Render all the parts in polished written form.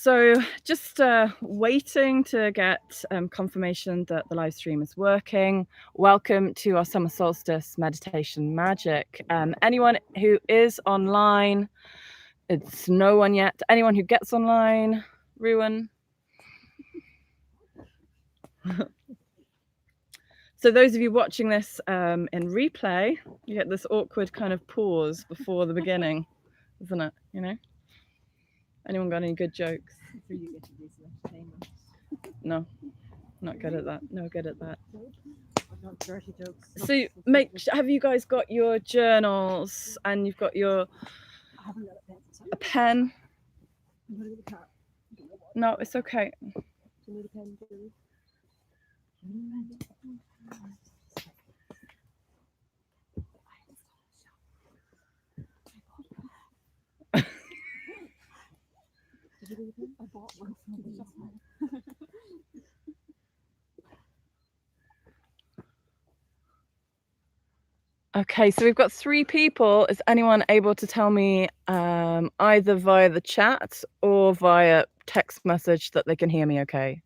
So just waiting to get confirmation that the live stream is working. Welcome to our summer solstice meditation magic. Anyone who is online, it's no one yet. Anyone who gets online, Ruin. So those of you watching this in replay, you get this awkward kind of pause before the beginning, isn't it? You know? Anyone got any good jokes? No, not good at that. No good at that. So have you guys got your journals and you've got your a pen? No, it's okay. I bought one from the shop. Okay, so we've got 3 people. Is anyone able to tell me either via the chat or via text message that they can hear me okay?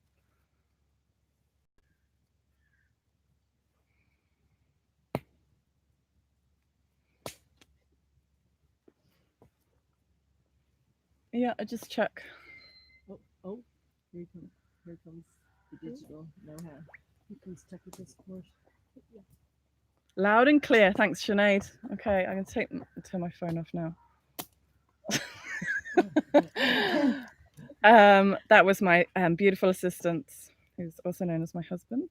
Yeah, I just check. Oh, here comes the digital know-how. You can check with Discord. Yeah. Loud and clear. Thanks, Sinead. Okay, I can turn my phone off now. That was my beautiful assistant, who's also known as my husband.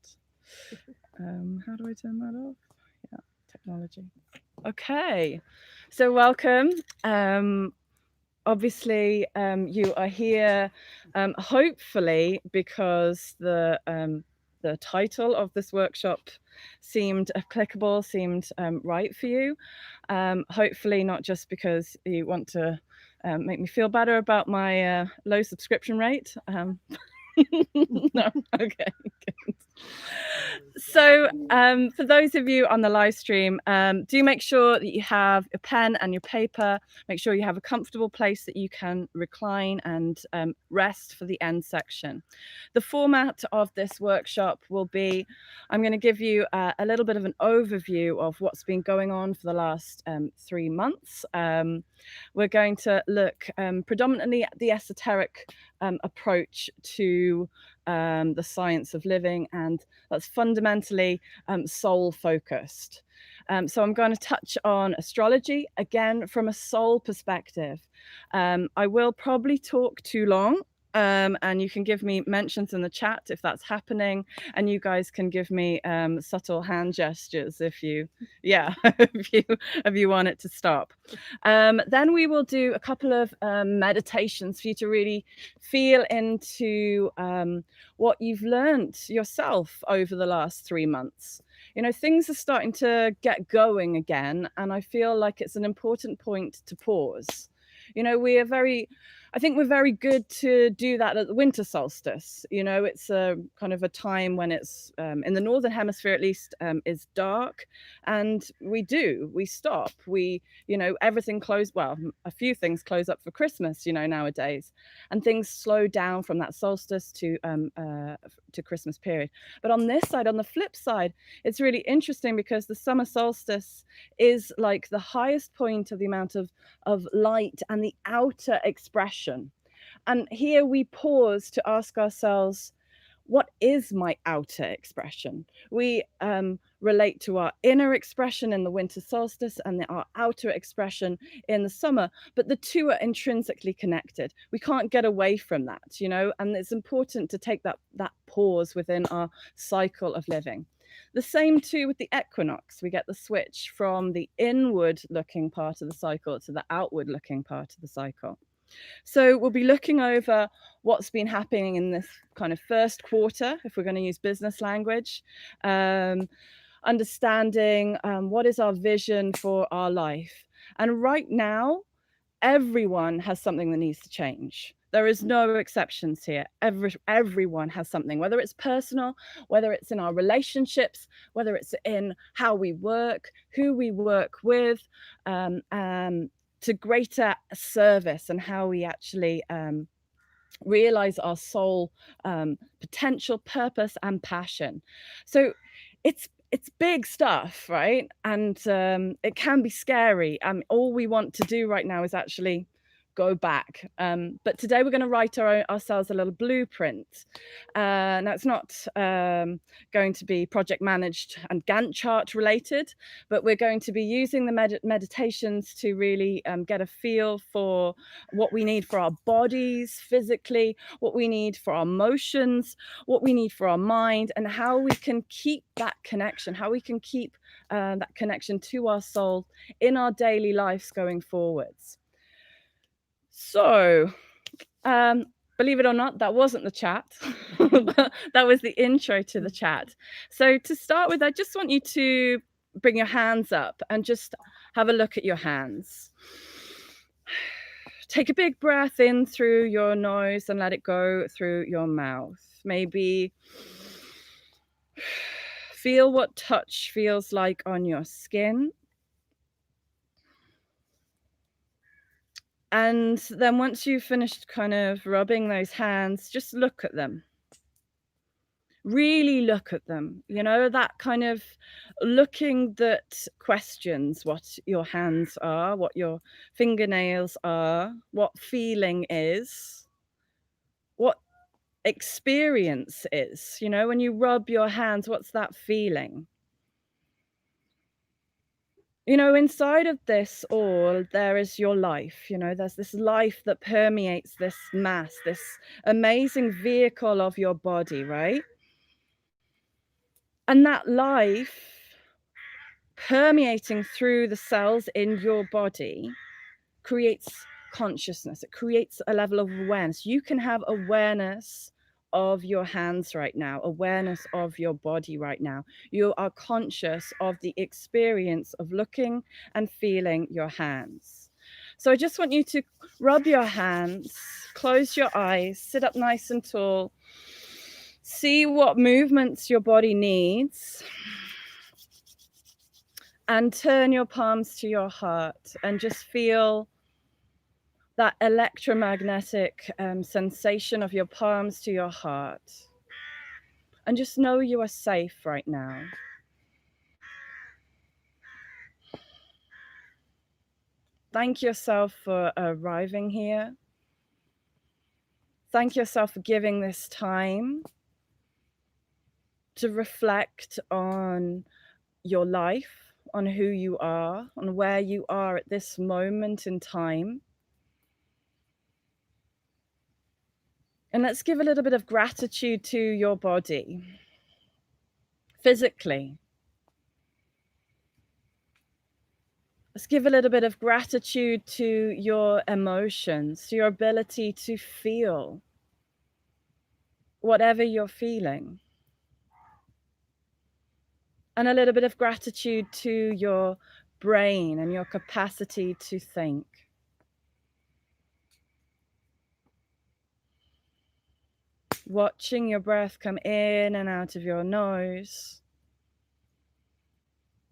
How do I turn that off? Yeah, technology. Okay, so welcome. Obviously, you are here, hopefully because the title of this workshop seemed applicable, seemed right for you. Hopefully not just because you want to make me feel better about my low subscription rate. No, okay, good. So for those of you on the live stream, do make sure that you have a pen and your paper. Make sure you have a comfortable place that you can recline and rest for the end section. The format of this workshop will be, I'm going to give you a little bit of an overview of what's been going on for the last 3 months. We're going to look predominantly at the esoteric approach to the science of living, and that's fundamentally soul focused. So I'm going to touch on astrology again from a soul perspective. I will probably talk too long. And you can give me mentions in the chat if that's happening, and you guys can give me subtle hand gestures if you if you want it to stop. Then we will do a couple of meditations for you to really feel into what you've learned yourself over the last 3 months. You know, things are starting to get going again, and I feel like it's an important point to pause. You know, I think we're very good to do that at the winter solstice. You know, it's a kind of a time when it's in the northern hemisphere, at least, is dark, and we stop. You know, everything closed. Well, a few things close up for Christmas, you know, nowadays, and things slow down from that solstice to Christmas period. But on this side, on the flip side, it's really interesting because the summer solstice is like the highest point of the amount of light and the outer expression. And here we pause to ask ourselves, what is my outer expression? We relate to our inner expression in the winter solstice and our outer expression in the summer, but the two are intrinsically connected. We can't get away from that, you know, and it's important to take that pause within our cycle of living. The same too with the equinox. We get the switch from the inward looking part of the cycle to the outward looking part of the cycle. So we'll be looking over what's been happening in this kind of first quarter, if we're going to use business language, understanding what is our vision for our life. And right now, everyone has something that needs to change. There is no exceptions here. Everyone has something, whether it's personal, whether it's in our relationships, whether it's in how we work, who we work with, to greater service and how we actually realize our soul potential, purpose, and passion. So it's big stuff, right? And it can be scary. All we want to do right now is actually go back. But today we're going to write ourselves a little blueprint. Now it's not going to be project managed and Gantt chart related, but we're going to be using the meditations to really get a feel for what we need for our bodies physically, what we need for our emotions, what we need for our mind, and how we can keep that connection, how we can keep that connection to our soul in our daily lives going forwards. So, believe it or not, that wasn't the chat. That was the intro to the chat. So to start with, I just want you to bring your hands up and just have a look at your hands. Take a big breath in through your nose and let it go through your mouth. Maybe feel what touch feels like on your skin. And then once you've finished kind of rubbing those hands, just look at them. Really look at them, you know, that kind of looking that questions what your hands are, what your fingernails are, what feeling is, what experience is. You know, when you rub your hands, what's that feeling? You know, inside of this all, there is your life. You know, there's this life that permeates this mass, this amazing vehicle of your body, right? And that life permeating through the cells in your body creates consciousness. It creates a level of awareness. You can have awareness of your hands right now, awareness of your body right now. You are conscious of the experience of looking and feeling your hands. So I just want you to rub your hands, close your eyes, sit up nice and tall, see what movements your body needs, and turn your palms to your heart and just feel that electromagnetic sensation of your palms to your heart. And just know you are safe right now. Thank yourself for arriving here. Thank yourself for giving this time to reflect on your life, on who you are, on where you are at this moment in time. And let's give a little bit of gratitude to your body, physically. Let's give a little bit of gratitude to your emotions, to your ability to feel whatever you're feeling. And a little bit of gratitude to your brain and your capacity to think. Watching your breath come in and out of your nose.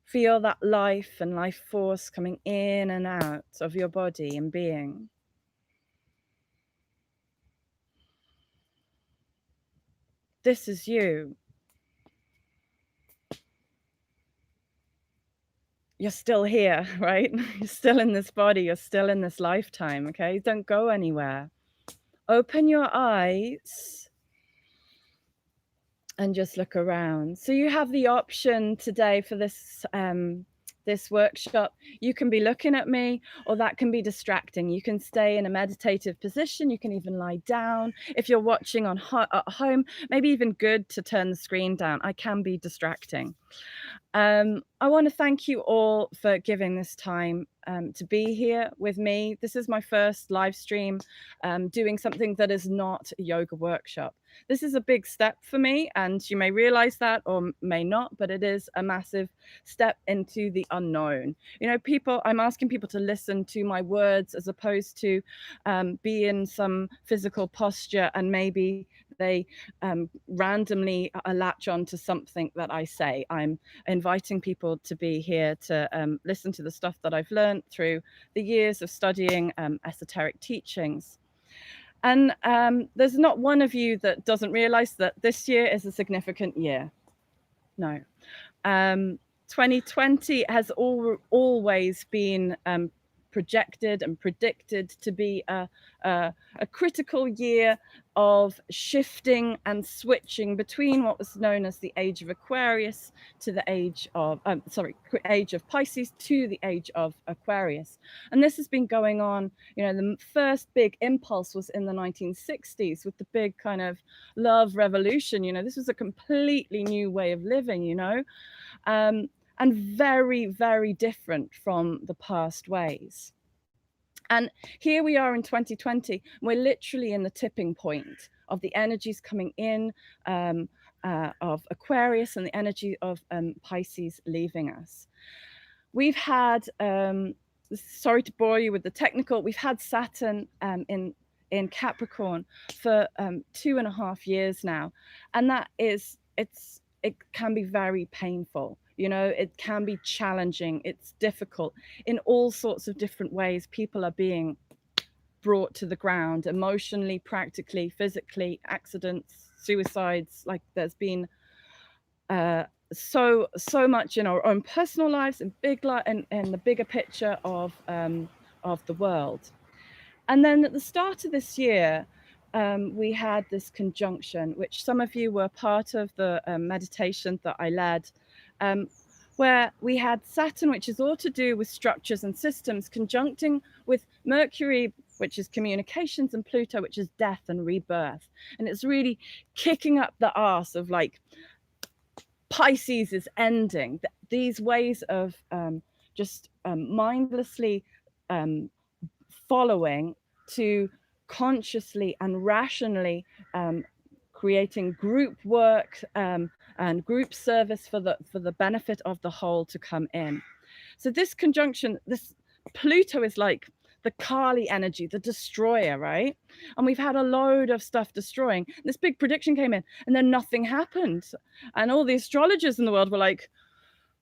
Feel that life and life force coming in and out of your body and being. This is you. You're still here, right? You're still in this body. You're still in this lifetime, okay? Don't go anywhere. Open your eyes and just look around. So you have the option today for this this workshop. You can be looking at me, or that can be distracting. You can stay in a meditative position. You can even lie down. If you're watching at home, maybe even good to turn the screen down. I can be distracting. I want to thank you all for giving this time to be here with me. This is my first live stream doing something that is not a yoga workshop. This is a big step for me, and you may realize that or may not, but it is a massive step into the unknown. You know, I'm asking people to listen to my words as opposed to be in some physical posture and maybe they randomly latch on to something that I say. I'm inviting people to be here to listen to the stuff that I've learned through the years of studying esoteric teachings. And there's not one of you that doesn't realize that this year is a significant year. No. 2020 has always been projected and predicted to be a critical year of shifting and switching between what was known as the age of Aquarius to the age of age of Pisces to the age of Aquarius. And this has been going on, you know, the first big impulse was in the 1960s with the big kind of love revolution. You know, this was a completely new way of living, you know, and very, very different from the past ways. And here we are in 2020, we're literally in the tipping point of the energies coming in of Aquarius and the energy of Pisces leaving us. We've had, sorry to bore you with the technical, we've had Saturn in Capricorn for 2.5 years now. And that is, it can be very painful. You know, it can be challenging. It's difficult in all sorts of different ways. People are being brought to the ground emotionally, practically, physically, accidents, suicides. Like there's been so much in our own personal lives and and the bigger picture of the world. And then at the start of this year, we had this conjunction, which some of you were part of the meditation that I led, where we had Saturn, which is all to do with structures and systems, conjuncting with Mercury, which is communications, and Pluto, which is death and rebirth. And it's really kicking up the arse of like, Pisces is ending. These ways of just mindlessly following to consciously and rationally creating group work and group service for the benefit of the whole to come in. So this conjunction, this Pluto is like the Kali energy, the destroyer, right? And we've had a load of stuff destroying. This big prediction came in and then nothing happened. And all the astrologers in the world were like,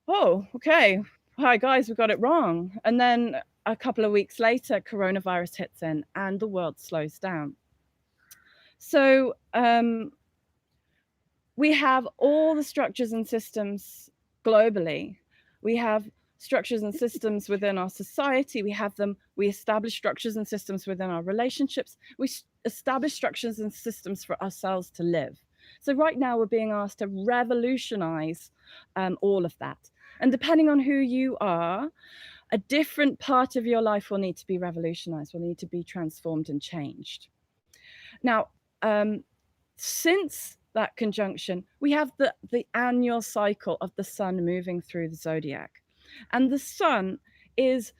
oh, okay, hi guys, we got it wrong. And then a couple of weeks later, coronavirus hits in and the world slows down. So we have all the structures and systems globally. We have structures and systems within our society. We establish structures and systems within our relationships. We establish structures and systems for ourselves to live. So right now we're being asked to revolutionize all of that. And depending on who you are, a different part of your life will need to be revolutionized, will need to be transformed and changed. Now, since that conjunction, we have the annual cycle of the sun moving through the zodiac. And the sun is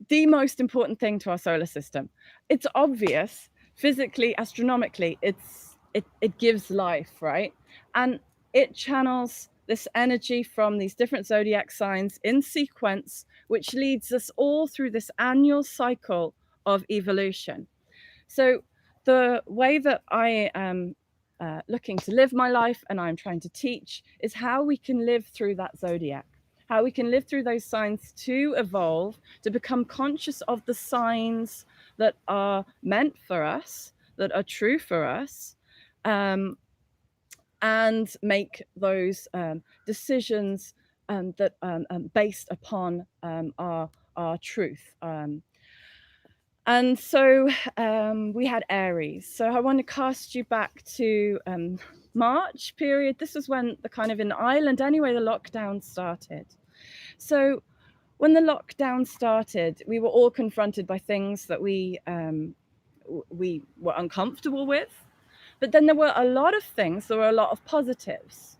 the most important thing to our solar system. It's obvious, physically, astronomically, it gives life, right? And it channels this energy from these different zodiac signs in sequence, which leads us all through this annual cycle of evolution. So the way that I am looking to live my life and I'm trying to teach is how we can live through that zodiac, how we can live through those signs to evolve, to become conscious of the signs that are meant for us, that are true for us, and make those decisions that based upon our truth. And so we had Aries. So I want to cast you back to March period. This is when the kind of in Ireland anyway, the lockdown started. So when the lockdown started, we were all confronted by things that we were uncomfortable with. But then there were a lot of things, there were a lot of positives.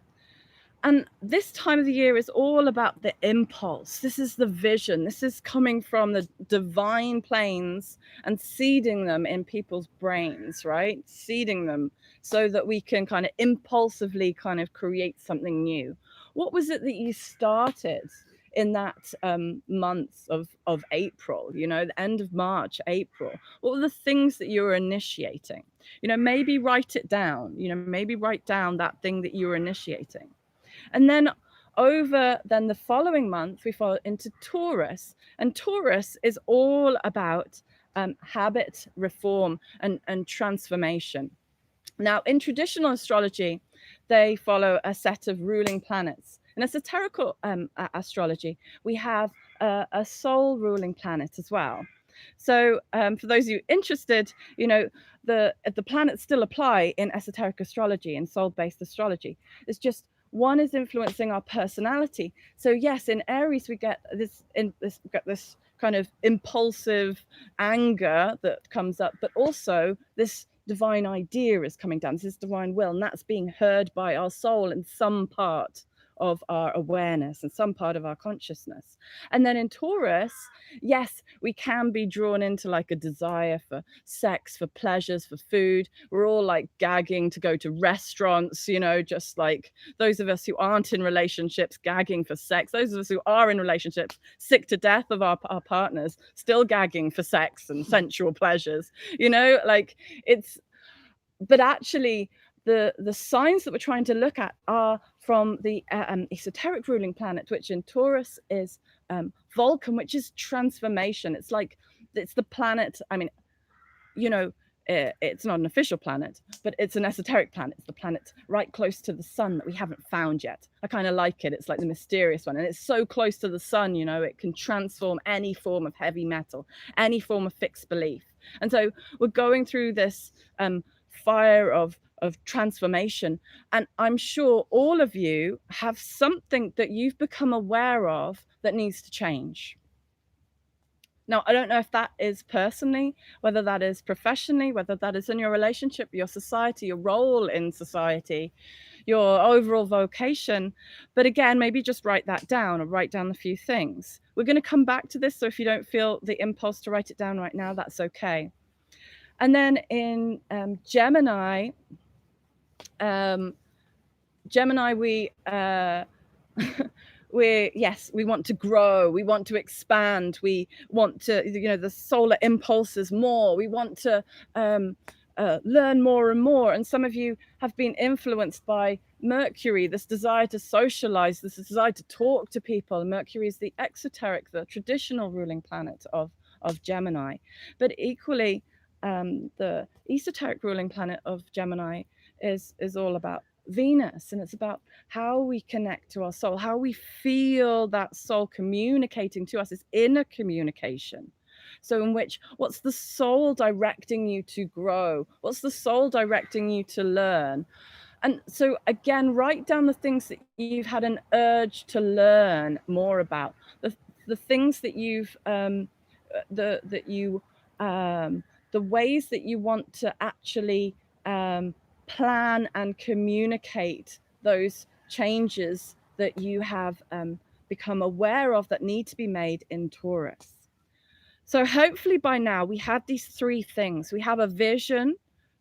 And this time of the year is all about the impulse. This is the vision. This is coming from the divine planes and seeding them in people's brains, right? Seeding them so that we can kind of impulsively kind of create something new. What was it that you started in that month of April, you know, the end of March, April? What were the things that you were initiating? You know, maybe write it down, you know, maybe write down that thing that you were initiating. And then then the following month, we fall into Taurus. And Taurus is all about habit reform and transformation. Now, in traditional astrology, they follow a set of ruling planets. In esoterical astrology, we have a soul ruling planet as well. So, for those of you interested, the planets still apply in esoteric astrology and soul-based astrology. It's just one is influencing our personality. So yes, in Aries we get this kind of impulsive anger that comes up, but also this divine idea is coming down, this divine will, and that's being heard by our soul in some part of our awareness and some part of our consciousness. And then in Taurus, yes, we can be drawn into like a desire for sex, for pleasures, for food. We're all like gagging to go to restaurants, just like those of us who aren't in relationships gagging for sex, those of us who are in relationships sick to death of our partners, still gagging for sex and sensual pleasures, like but actually the signs that we're trying to look at are from the esoteric ruling planet, which in Taurus is Vulcan, which is transformation. It's the planet. I mean, it's not an official planet, but it's an esoteric planet. It's the planet right close to the sun that we haven't found yet. I kind of like it. It's like the mysterious one. And it's so close to the sun, it can transform any form of heavy metal, any form of fixed belief. And so we're going through this fire of transformation. And I'm sure all of you have something that you've become aware of that needs to change. Now, I don't know if that is personally, whether that is professionally, whether that is in your relationship, your society, your role in society, your overall vocation. But again, maybe just write that down or write down a few things. We're going to come back to this. So if you don't feel the impulse to write it down right now, that's okay. And then in Gemini, we we want to grow, we want to expand, we want to, the solar impulses more, we want to learn more and more. And some of you have been influenced by Mercury, this desire to socialize, this desire to talk to people. Mercury is the exoteric, the traditional ruling planet of Gemini. But equally, the esoteric ruling planet of Gemini is all about Venus, and it's about how we connect to our soul, how we feel that soul communicating to us, is inner communication. So in which, what's the soul directing you to grow? What's the soul directing you to learn? And so again, write down the things that you've had an urge to learn more about, the things that you've the ways that you want to actually plan and communicate those changes that you have become aware of that need to be made in Taurus. So hopefully by now we have these three things. We have a vision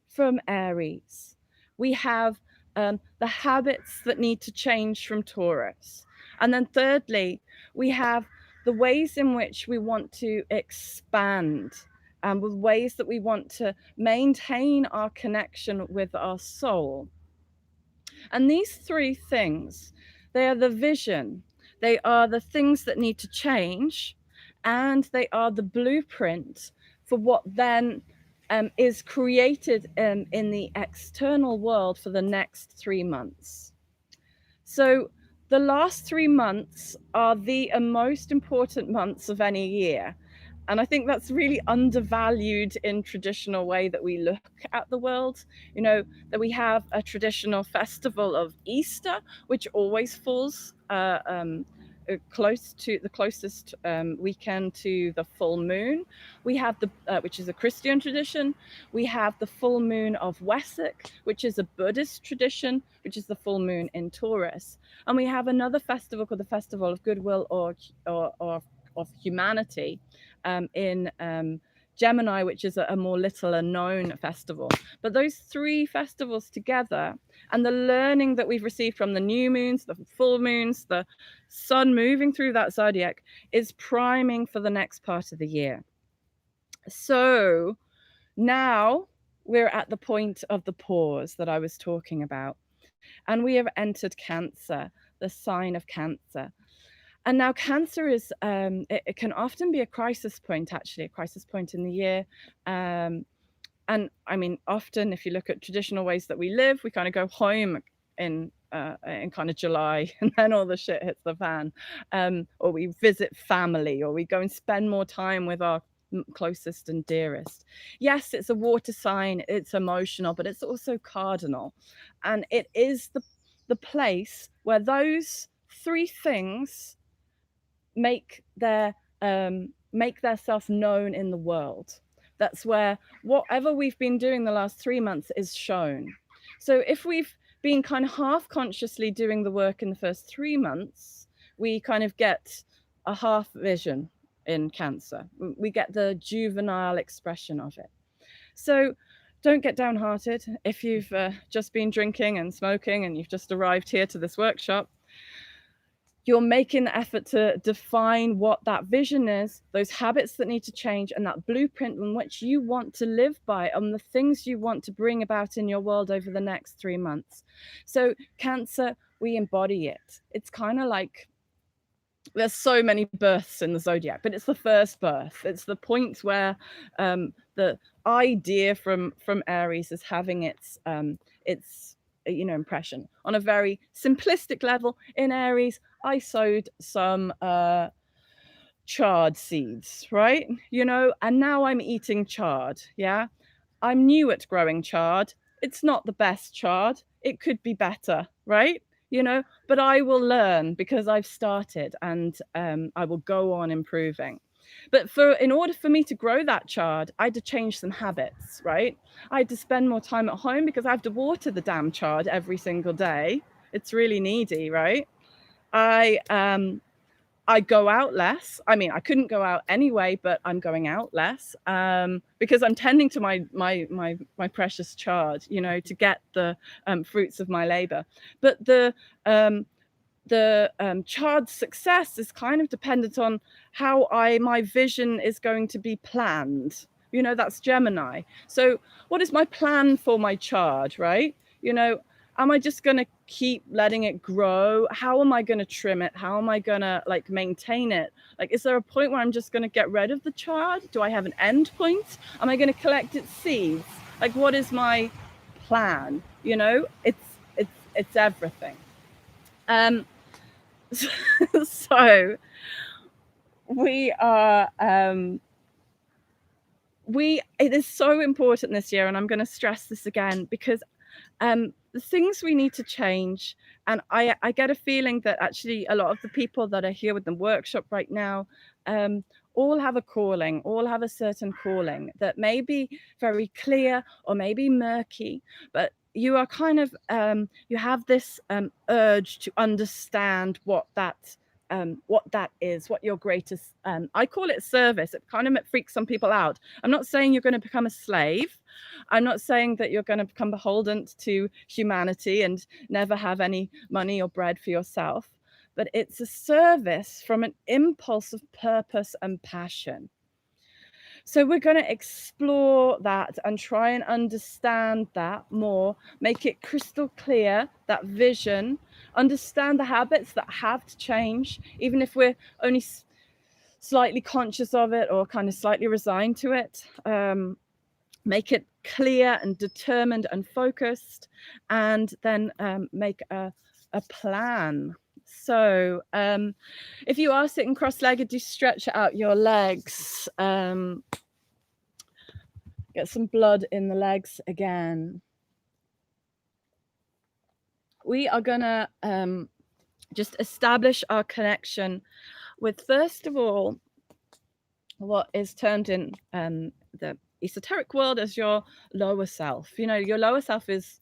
from Aries. We have the habits that need to change from Taurus. And then thirdly, we have the ways in which we want to expand, and with ways that we want to maintain our connection with our soul. And these three things, they are the vision, they are the things that need to change, and they are the blueprint for what then is created in the external world for the next 3 months. So the last 3 months are the most important months of any year. And I think that's really undervalued in traditional way that we look at the world. That we have a traditional festival of Easter, which always falls close to the closest weekend to the full moon. We have which is a Christian tradition. We have the full moon of Wessex, which is a Buddhist tradition, which is the full moon in Taurus. And we have another festival called the Festival of Goodwill or of Humanity in Gemini, which is a more little known festival. But those three festivals together, and the learning that we've received from the new moons, the full moons, the sun moving through that zodiac, is priming for the next part of the year. So now we're at the point of the pause that I was talking about, and we have entered Cancer, the sign of Cancer. And now cancer is, it can often be a crisis point, actually, a crisis point in the year. And I mean, often if you look at traditional ways that we live, we kind of go home in kind of July, and then all the shit hits the fan. Or we visit family, or we go and spend more time with our closest and dearest. Yes, it's a water sign, it's emotional, but it's also cardinal. And it is the place where those three things make their make themselves known in the world. That's where whatever we've been doing the last 3 months is shown. So if we've been kind of half consciously doing the work in the first 3 months, we kind of get a half vision in cancer. We get the juvenile expression of it. So don't get downhearted if you've just been drinking and smoking and you've just arrived here to this workshop. You're making the effort to define what that vision is, those habits that need to change, and that blueprint in which you want to live by, and the things you want to bring about in your world over the next 3 months. So Cancer, we embody it. It's kind of like, there's so many births in the zodiac, but it's the first birth. It's the point where the idea from Aries is having its impression. On a very simplistic level, in Aries, I sowed some chard seeds, right? And now I'm eating chard. Yeah, I'm new at growing chard. It's not the best chard. It could be better, right? But I will learn because I've started, and I will go on improving. But in order for me to grow that chard, I had to change some habits, right? I had to spend more time at home because I have to water the damn chard every single day. It's really needy, right? I go out less. I mean, I couldn't go out anyway, but I'm going out less because I'm tending to my precious chard, to get the fruits of my labor. But the chard's success is kind of dependent on how my vision is going to be planned. That's Gemini. So what is my plan for my chard, right? Am I just going to keep letting it grow? How am I going to trim it? How am I going to maintain it? Is there a point where I'm just going to get rid of the chard? Do I have an end point? Am I going to collect its seeds? What is my plan? It's everything. So we are it is so important this year, and I'm going to stress this again, because the things we need to change, and I get a feeling that actually a lot of the people that are here with the workshop right now all have a calling, all have a certain calling that may be very clear or maybe murky, but you are kind of you have this urge to understand what that is, what your greatest I call it service. It kind of freaks some people out. I'm not saying you're going to become a slave. I'm not saying that you're going to become beholden to humanity and never have any money or bread for yourself, but it's a service from an impulse of purpose and passion. So we're going to explore that and try and understand that more, make it crystal clear, that vision, understand the habits that have to change, even if we're only slightly conscious of it or kind of slightly resigned to it. Make it clear and determined and focused, and then make a plan. So if you are sitting cross-legged, do stretch out your legs. Get some blood in the legs again. We are gonna just establish our connection with, first of all, what is termed in the esoteric world as your lower self. Your lower self is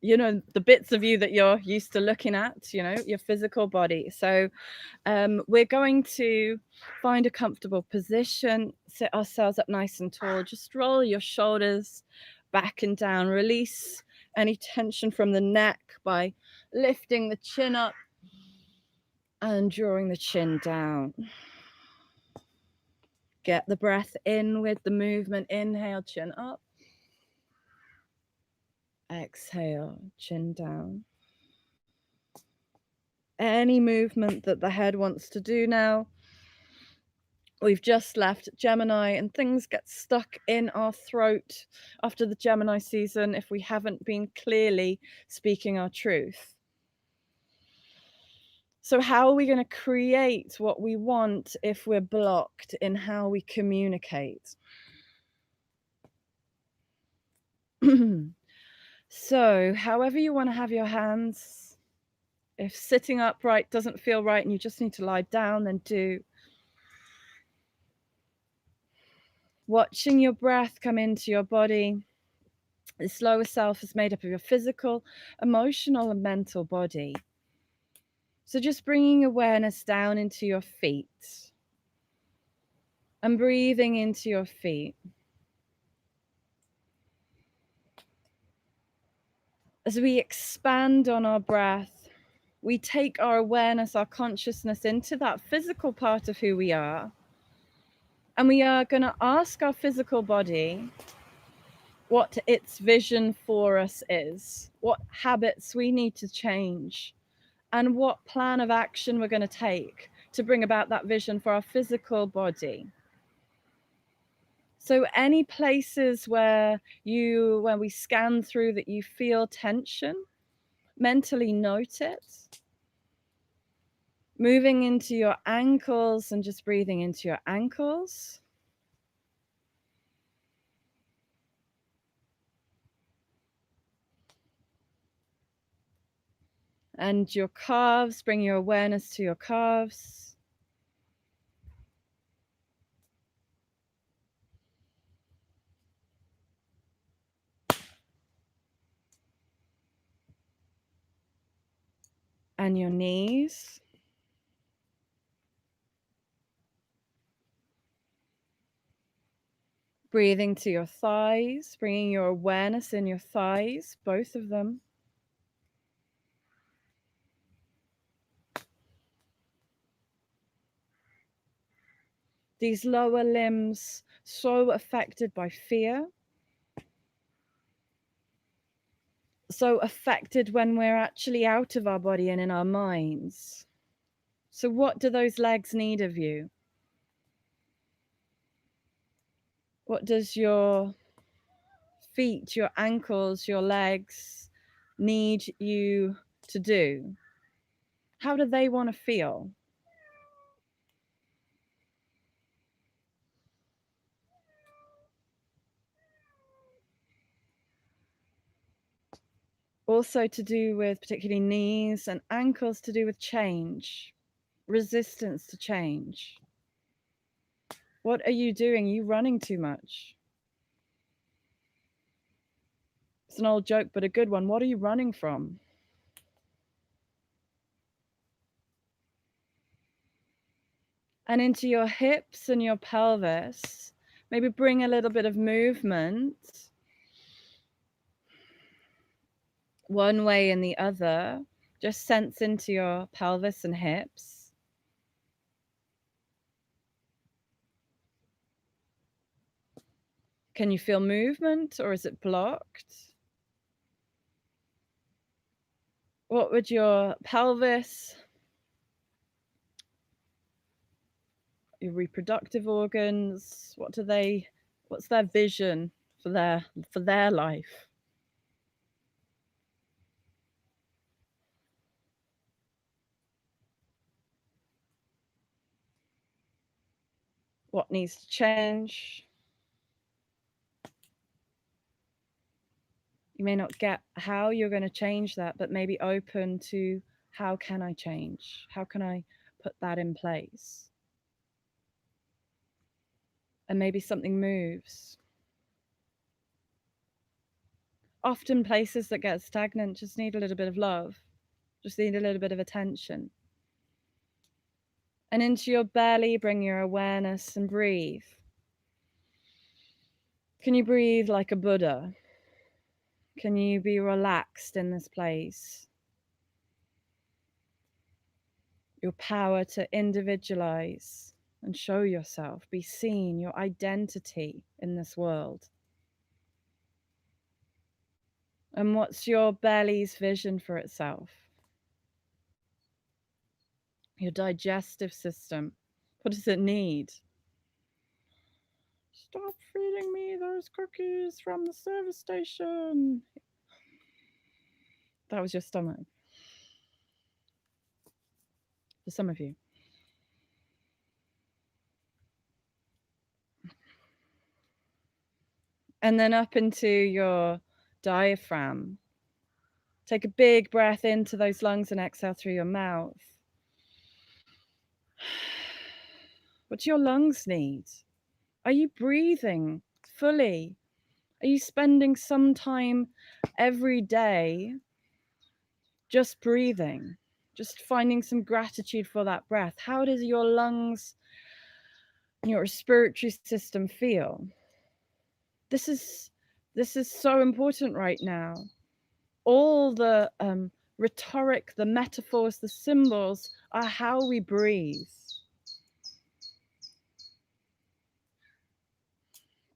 the bits of you that you're used to looking at, your physical body. So we're going to find a comfortable position, sit ourselves up nice and tall, just roll your shoulders back and down, release any tension from the neck by lifting the chin up and drawing the chin down. Get the breath in with the movement. Inhale, chin up. Exhale, chin down. any movement that the head wants to do now. We've just left Gemini and things get stuck in our throat after the Gemini season if we haven't been clearly speaking our truth. So how are we going to create what we want if we're blocked in how we communicate? So however you want to have your hands, if sitting upright doesn't feel right and you just need to lie down, then do. Watching your breath come into your body. This lower self is made up of your physical, emotional, and mental body. So just bringing awareness down into your feet and breathing into your feet. As we expand on our breath, we take our awareness, our consciousness into that physical part of who we are. And we are going to ask our physical body what its vision for us is, what habits we need to change, and what plan of action we're going to take to bring about that vision for our physical body. So any places where when we scan through that you feel tension, mentally note it. Moving into your ankles and just breathing into your ankles. And your calves, bring your awareness to your calves. And your knees. Breathing to your thighs, bringing your awareness in your thighs, both of them. These lower limbs so affected by fear, so affected when we're actually out of our body and in our minds. So what do those legs need of you? What does your feet, your ankles, your legs need you to do? How do they want to feel? Also to do with particularly knees and ankles, to do with change, resistance to change. What are you doing? Are you running too much? It's an old joke, but a good one. What are you running from? And into your hips and your pelvis, maybe bring a little bit of movement one way and the other. Just sense into your pelvis and hips. Can you feel movement or is it blocked? What would your pelvis, your reproductive organs, what's their vision for their life? What needs to change? You may not get how you're going to change that, but maybe open to how can I change? How can I put that in place? And maybe something moves. Often places that get stagnant just need a little bit of love, just need a little bit of attention. And into your belly, bring your awareness and breathe. Can you breathe like a Buddha? Can you be relaxed in this place? Your power to individualize and show yourself, be seen, your identity in this world. And what's your belly's vision for itself? your digestive system. What does it need? Stop feeding me those cookies from the service station. That was your stomach. For some of you. And then up into your diaphragm. Take a big breath into those lungs and exhale through your mouth. What do your lungs need? Are you breathing fully? Are you spending some time every day just breathing, just finding some gratitude for that breath? How does your lungs and your respiratory system feel? This is so important right now. All the rhetoric, the metaphors, the symbols are how we breathe.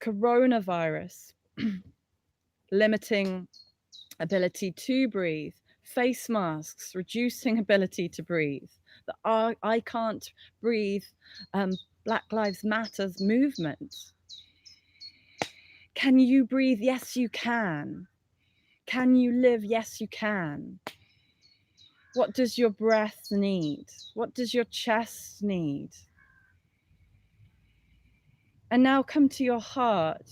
Coronavirus, limiting ability to breathe. Face masks, reducing ability to breathe. The I can't breathe Black Lives Matters movement. Can you breathe? Yes, you can. Can you live? Yes, you can. What does your breath need? What does your chest need? And now come to your heart.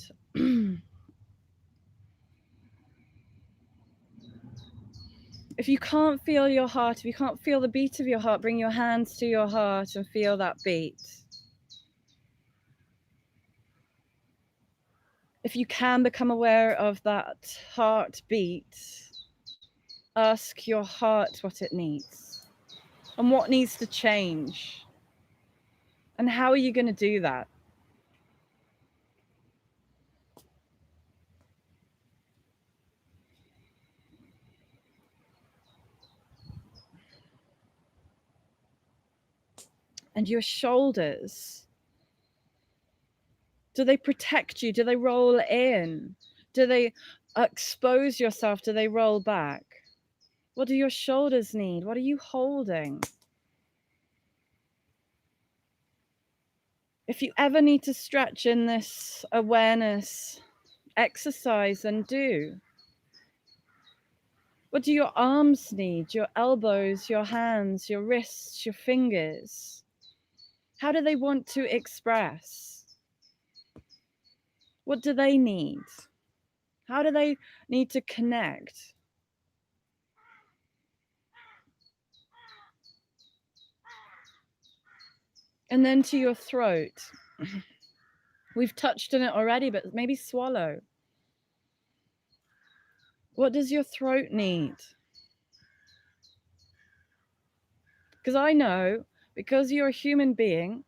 If you can't feel your heart, if you can't feel the beat of your heart, bring your hands to your heart and feel that beat. If you can become aware of that heartbeat, ask your heart what it needs and what needs to change. And how are you going to do that? And your shoulders, do they protect you? Do they roll in? Do they expose yourself? Do they roll back? What do your shoulders need? What are you holding? If you ever need to stretch in this awareness exercise, then do. What do your arms need? Your elbows, your hands, your wrists, your fingers? How do they want to express? What do they need? How do they need to connect? And then to your throat. We've touched on it already, but maybe swallow. What does your throat need? Because I know, because you're a human being,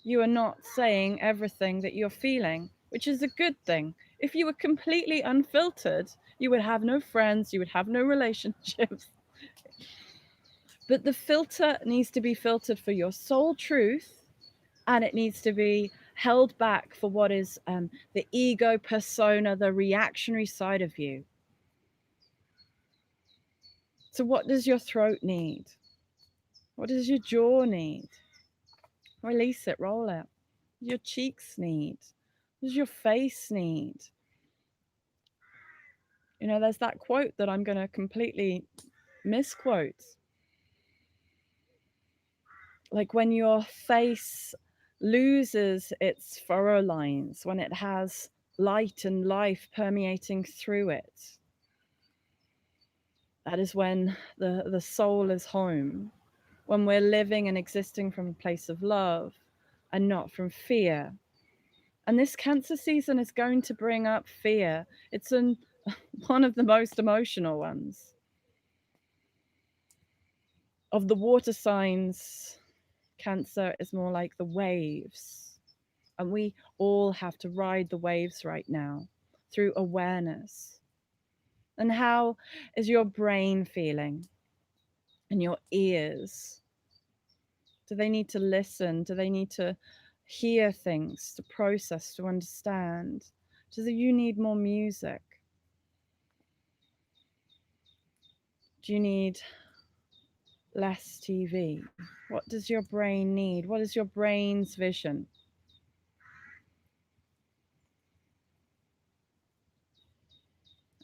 you are not saying everything that you're feeling, which is a good thing. If you were completely unfiltered, you would have no friends, you would have no relationships. But the filter needs to be filtered for your soul truth, and it needs to be held back for what is the ego persona, the reactionary side of you. So what does your throat need? What does your jaw need? Release it, roll it. What do your cheeks need? What does your face need? You know, there's that quote that I'm going to completely misquote. Like when your face loses its furrow lines, when it has light and life permeating through it, that is when the soul is home, when we're living and existing from a place of love and not from fear. And this Cancer season is going to bring up fear. It's one of the most emotional ones. Of the water signs, Cancer is more like the waves. And we all have to ride the waves right now through awareness. And how is your brain feeling? And your ears? Do they need to listen? Do they need to hear things, to process, to understand? Do you need more music? Do you need less TV? What does your brain need? What is your brain's vision?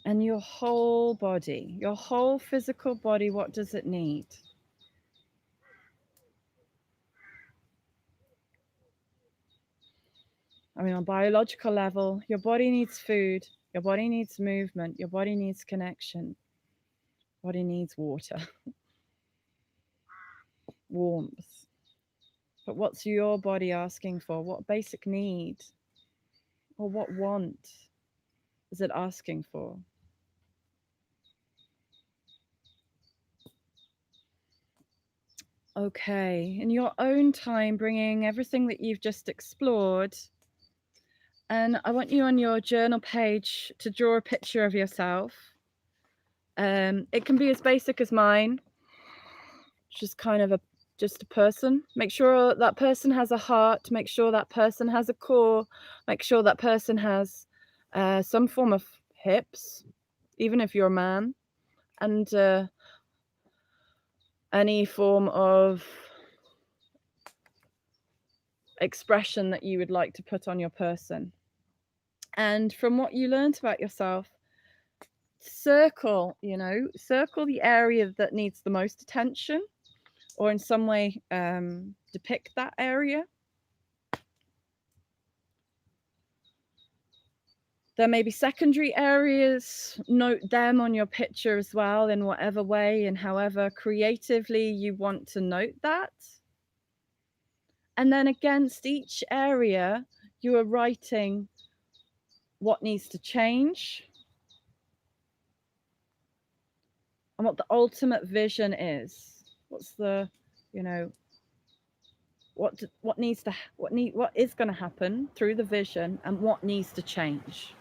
And your whole body, your whole physical body, what does it need? I mean, on a biological level, your body needs food, your body needs movement, your body needs connection, your body needs water, warmth. But what's your body asking for? What basic need or what want is it asking for? Okay, in your own time, bringing everything that you've just explored. And I want you on your journal page to draw a picture of yourself. It can be as basic as mine, just kind of just a person. Make sure that person has a heart. Make sure that person has a core. Make sure that person has some form of hips, even if you're a man, and any form of expression that you would like to put on your person. And from what you learned about yourself, circle the area that needs the most attention, or in some way depict that area. There may be secondary areas, note them on your picture as well, in whatever way and however creatively you want to note that. And then against each area, you are writing what needs to change and what the ultimate vision is. What's the, what is going to happen through the vision and what needs to change.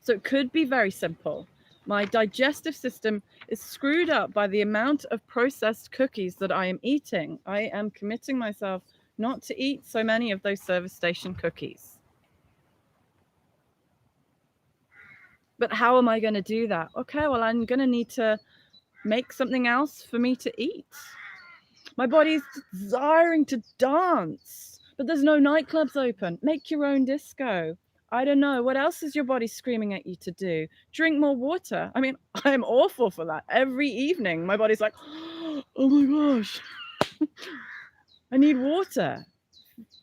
So it could be very simple. My digestive system is screwed up by the amount of processed cookies that I am eating. I am committing myself not to eat so many of those service station cookies. But how am I going to do that? Okay, well, I'm going to need to make something else for me to eat. My body's desiring to dance, but there's no nightclubs open. Make your own disco. I don't know. What else is your body screaming at you to do? Drink more water. I mean, I'm awful for that. Every evening, my body's like, oh my gosh, I need water.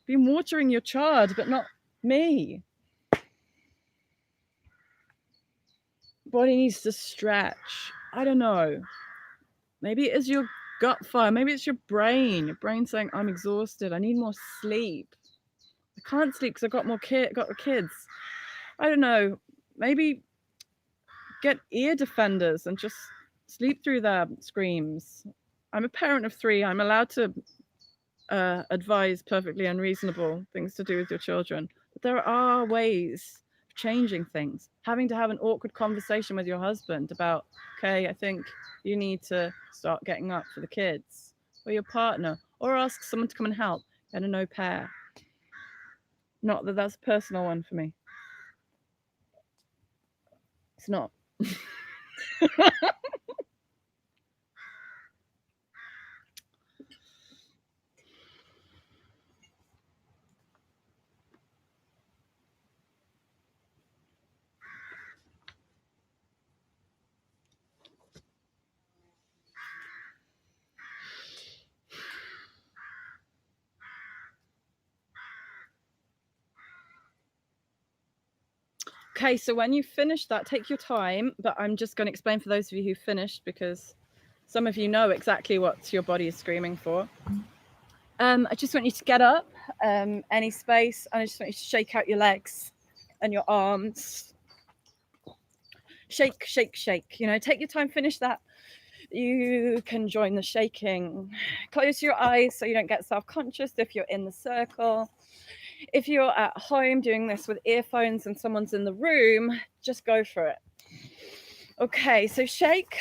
Been watering your child, but not me. Body needs to stretch. I don't know. Maybe it is your gut fire. Maybe it's your brain. Your brain saying, I'm exhausted. I need more sleep. I can't sleep because I've got got kids. I don't know. Maybe get ear defenders and just sleep through their screams. I'm a parent of 3. I'm allowed to advise perfectly unreasonable things to do with your children. But there are ways of changing things. Having to have an awkward conversation with your husband about, okay, I think you need to start getting up for the kids, or your partner, or ask someone to come and help. Get an au pair. Not that that's a personal one for me. It's not. Okay, so when you finish that, take your time, but I'm just going to explain for those of you who finished, because some of you know exactly what your body is screaming for. I just want you to get up, any space, and I just want you to shake out your legs and your arms. Shake, shake, shake. Take your time, finish that. You can join the shaking. Close your eyes so you don't get self-conscious if you're in the circle. If you're at home doing this with earphones and someone's in the room, just go for it. Okay, so shake.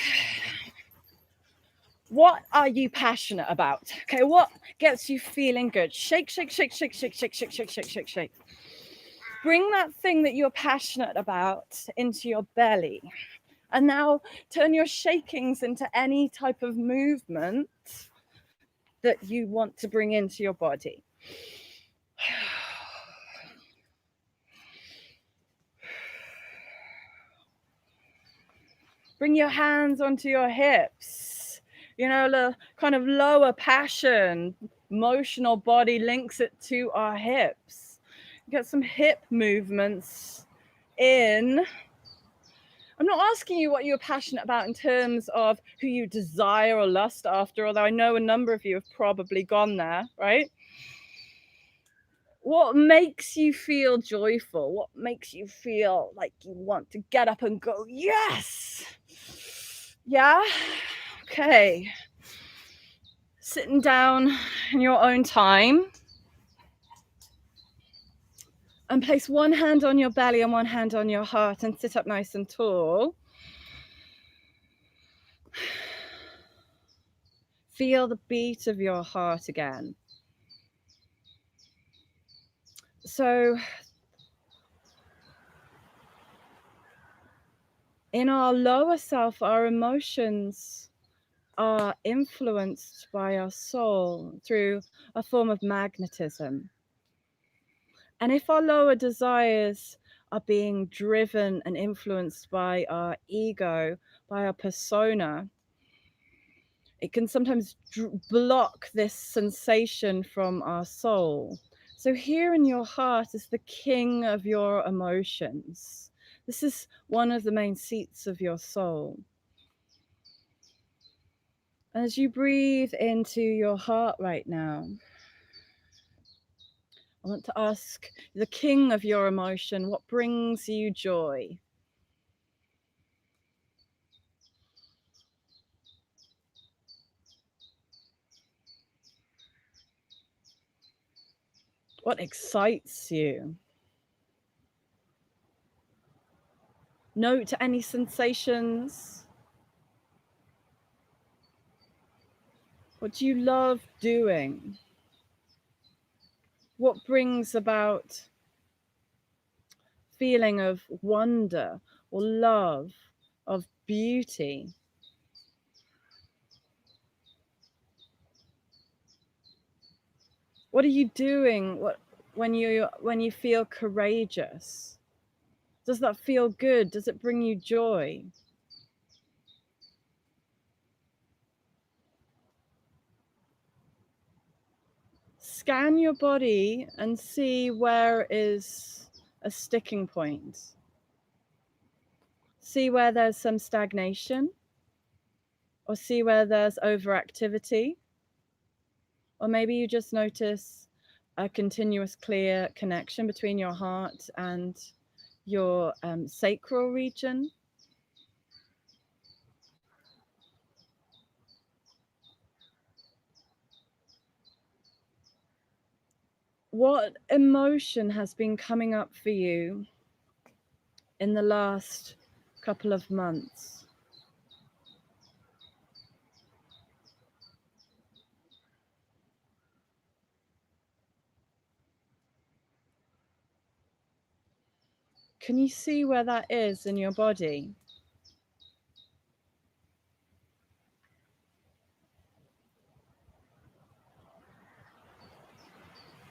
What are you passionate about? Okay, what gets you feeling good? Shake, shake, shake, shake, shake, shake, shake, shake, shake, shake, shake. Bring that thing that you're passionate about into your belly And now turn your shakings into any type of movement that you want to bring into your body. Bring your hands onto your hips. You know, the kind of lower passion, emotional body links it to our hips. Get some hip movements in. I'm not asking you what you're passionate about in terms of who you desire or lust after, although I know a number of you have probably gone there, right? What makes you feel joyful? What makes you feel like you want to get up and go, yes? Yeah? Okay. Sitting down in your own time. And place one hand on your belly and one hand on your heart and sit up nice and tall. Feel the beat of your heart again. So, in our lower self, our emotions are influenced by our soul through a form of magnetism. And if our lower desires are being driven and influenced by our ego, by our persona, it can sometimes block this sensation from our soul. So here in your heart is the king of your emotions. This is one of the main seats of your soul. As you breathe into your heart right now, I want to ask the king of your emotion, what brings you joy? What excites you? Note any sensations. What do you love doing? What brings about feeling of wonder or love, of beauty? What are you doing when you feel courageous? Does that feel good? Does it bring you joy? Scan your body and see where is a sticking point. See where there's some stagnation, or see where there's overactivity, or maybe you just notice a continuous clear connection between your heart and your sacral region. What emotion has been coming up for you in the last couple of months? Can you see where that is in your body?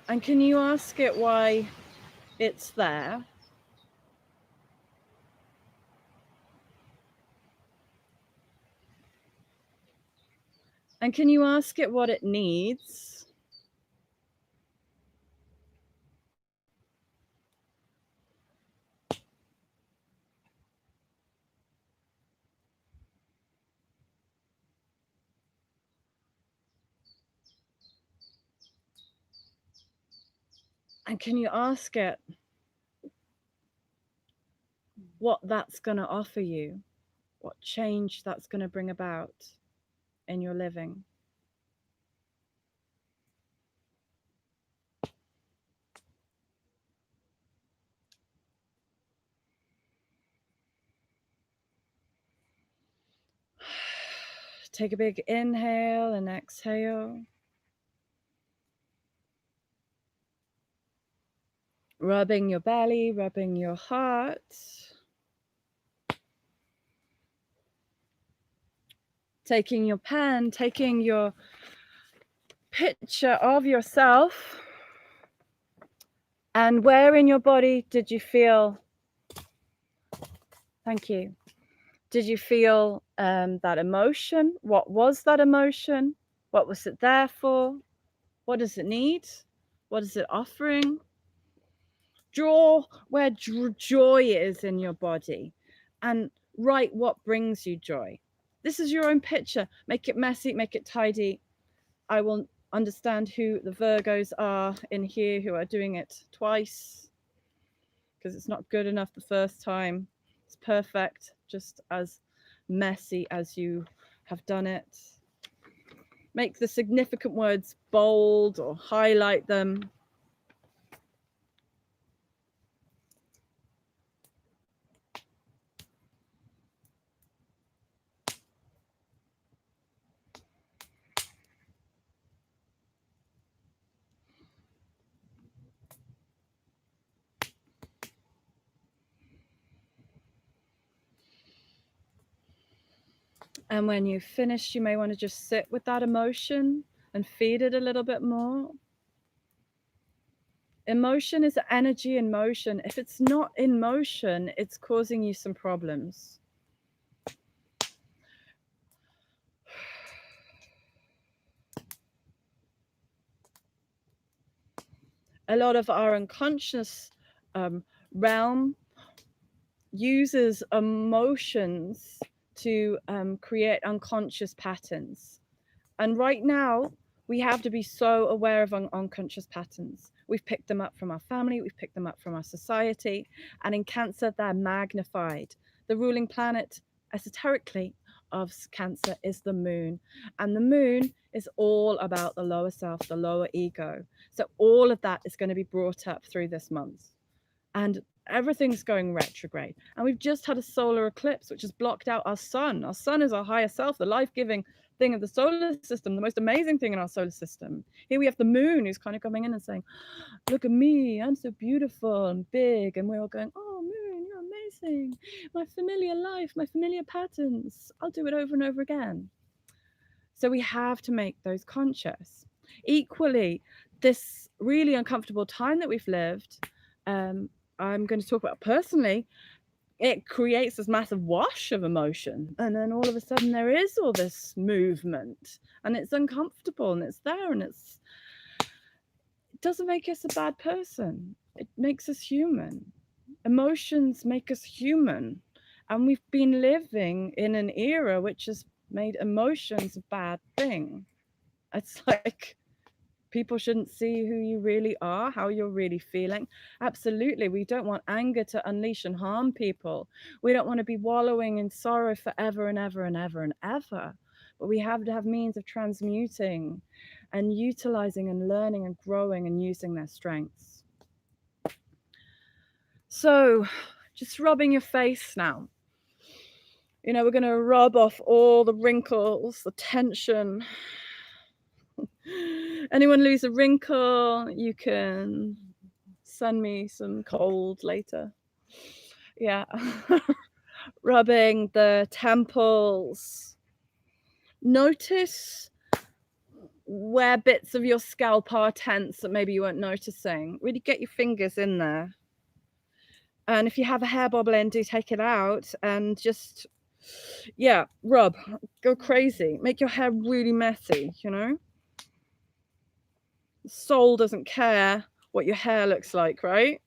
And can you ask it why it's there? And can you ask it what it needs? And can you ask it what that's going to offer you? What change that's going to bring about in your living? Take a big inhale and exhale. Rubbing your belly, rubbing your heart. Taking your pen, taking your picture of yourself, and where in your body did you feel, thank you, did you feel that emotion? What was that emotion? What was it there for? What does it need? What is it offering? Draw where joy is in your body and write what brings you joy. This is your own picture. Make it messy, make it tidy. I will understand who the Virgos are in here who are doing it twice because it's not good enough the first time. It's perfect, just as messy as you have done it. Make the significant words bold or highlight them. And when you've finished, you may want to just sit with that emotion and feed it a little bit more. Emotion is energy in motion. If it's not in motion, it's causing you some problems. A lot of our unconscious realm uses emotions to create unconscious patterns. And right now, we have to be so aware of unconscious patterns. We've picked them up from our family, we've picked them up from our society, and in Cancer, they're magnified. The ruling planet, esoterically, of Cancer is the moon. And the moon is all about the lower self, the lower ego. So all of that is going to be brought up through this month. And everything's going retrograde. And we've just had a solar eclipse, which has blocked out our sun. Our sun is our higher self, the life-giving thing of the solar system, the most amazing thing in our solar system. Here we have the moon who's kind of coming in and saying, look at me, I'm so beautiful and big. And we're all going, oh, moon, you're amazing. My familiar life, my familiar patterns. I'll do it over and over again. So we have to make those conscious. Equally, this really uncomfortable time that we've lived, I'm going to talk about personally, it creates this massive wash of emotion. And then all of a sudden there is all this movement and it's uncomfortable and it's there and it doesn't make us a bad person. It makes us human. Emotions make us human. And we've been living in an era which has made emotions a bad thing. It's like people shouldn't see who you really are, how you're really feeling. Absolutely. We don't want anger to unleash and harm people. We don't want to be wallowing in sorrow forever and ever and ever and ever. But we have to have means of transmuting and utilizing and learning and growing and using their strengths. So just rubbing your face now. You know, we're going to rub off all the wrinkles, the tension. Anyone lose a wrinkle, you can send me some cold later. Yeah. Rubbing the temples. Notice where bits of your scalp are tense that maybe you weren't noticing. Really get your fingers in there. And if you have a hair bobble in, do take it out and just, yeah, rub. Go crazy. Make your hair really messy, you know? The soul doesn't care what your hair looks like, right?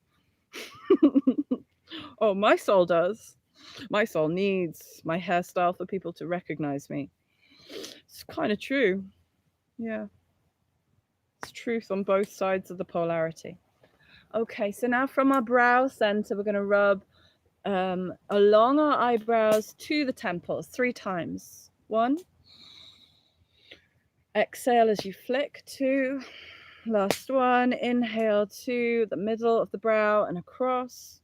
Oh, my soul does. My soul needs my hairstyle for people to recognize me. It's kind of true. Yeah. It's truth on both sides of the polarity. Okay, so now from our brow center, we're going to rub along our eyebrows to the temples 3 times. 1. Exhale as you flick. 2. Last one. Inhale to the middle of the brow and across.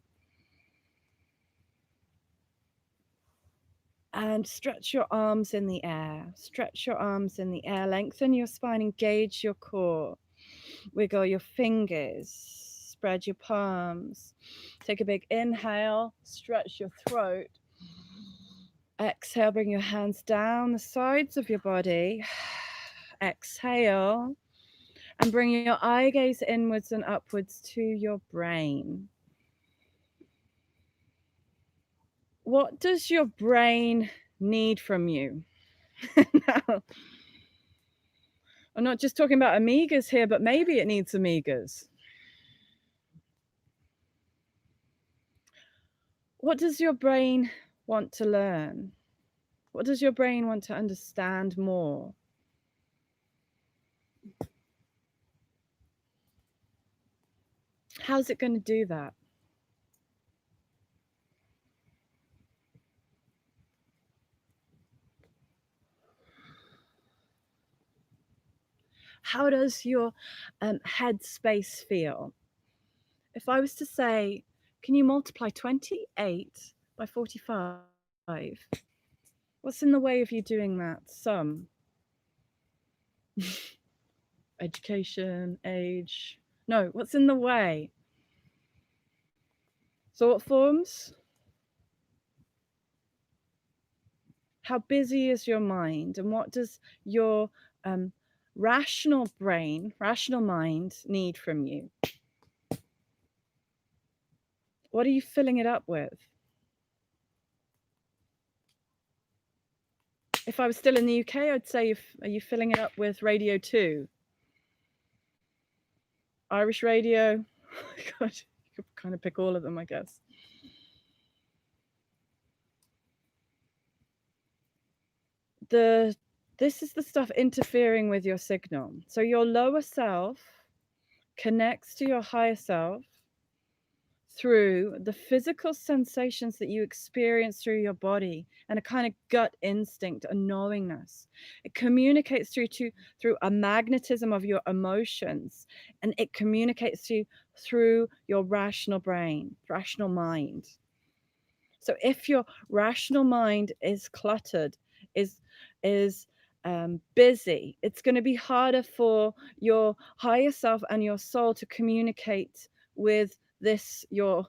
And stretch your arms in the air. Stretch your arms in the air. Lengthen your spine. Engage your core. Wiggle your fingers. Spread your palms. Take a big inhale. Stretch your throat. Exhale, bring your hands down the sides of your body. Exhale, and bring your eye gaze inwards and upwards to your brain. What does your brain need from you? Now, I'm not just talking about omegas here, but maybe it needs omegas. What does your brain want to learn? What does your brain want to understand more? How's it going to do that? How does your head space feel? If I was to say, can you multiply 28 by 45? What's in the way of you doing that? Sum. Education, age. No, what's in the way? Thought forms? How busy is your mind? And what does your rational brain, rational mind need from you? What are you filling it up with? If I was still in the UK, I'd say, are you filling it up with Radio 2? Irish radio? God, you could kind of pick all of them, I guess. This is the stuff interfering with your signal. So your lower self connects to your higher self through the physical sensations that you experience through your body and a kind of gut instinct, a knowingness. It communicates through a magnetism of your emotions, and it communicates through your rational brain, rational mind. So if your rational mind is cluttered, is busy, it's going to be harder for your higher self and your soul to communicate with this your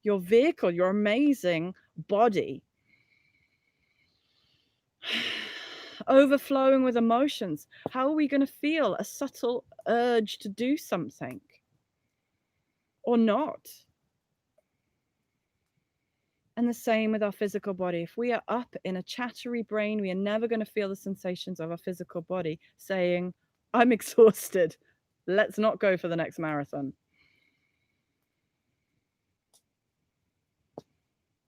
vehicle, your amazing body. Overflowing with emotions. How are we going to feel a subtle urge to do something or not? And the same with our physical body. If we are up in a chattery brain, we are never going to feel the sensations of our physical body saying, I'm exhausted. Let's not go for the next marathon.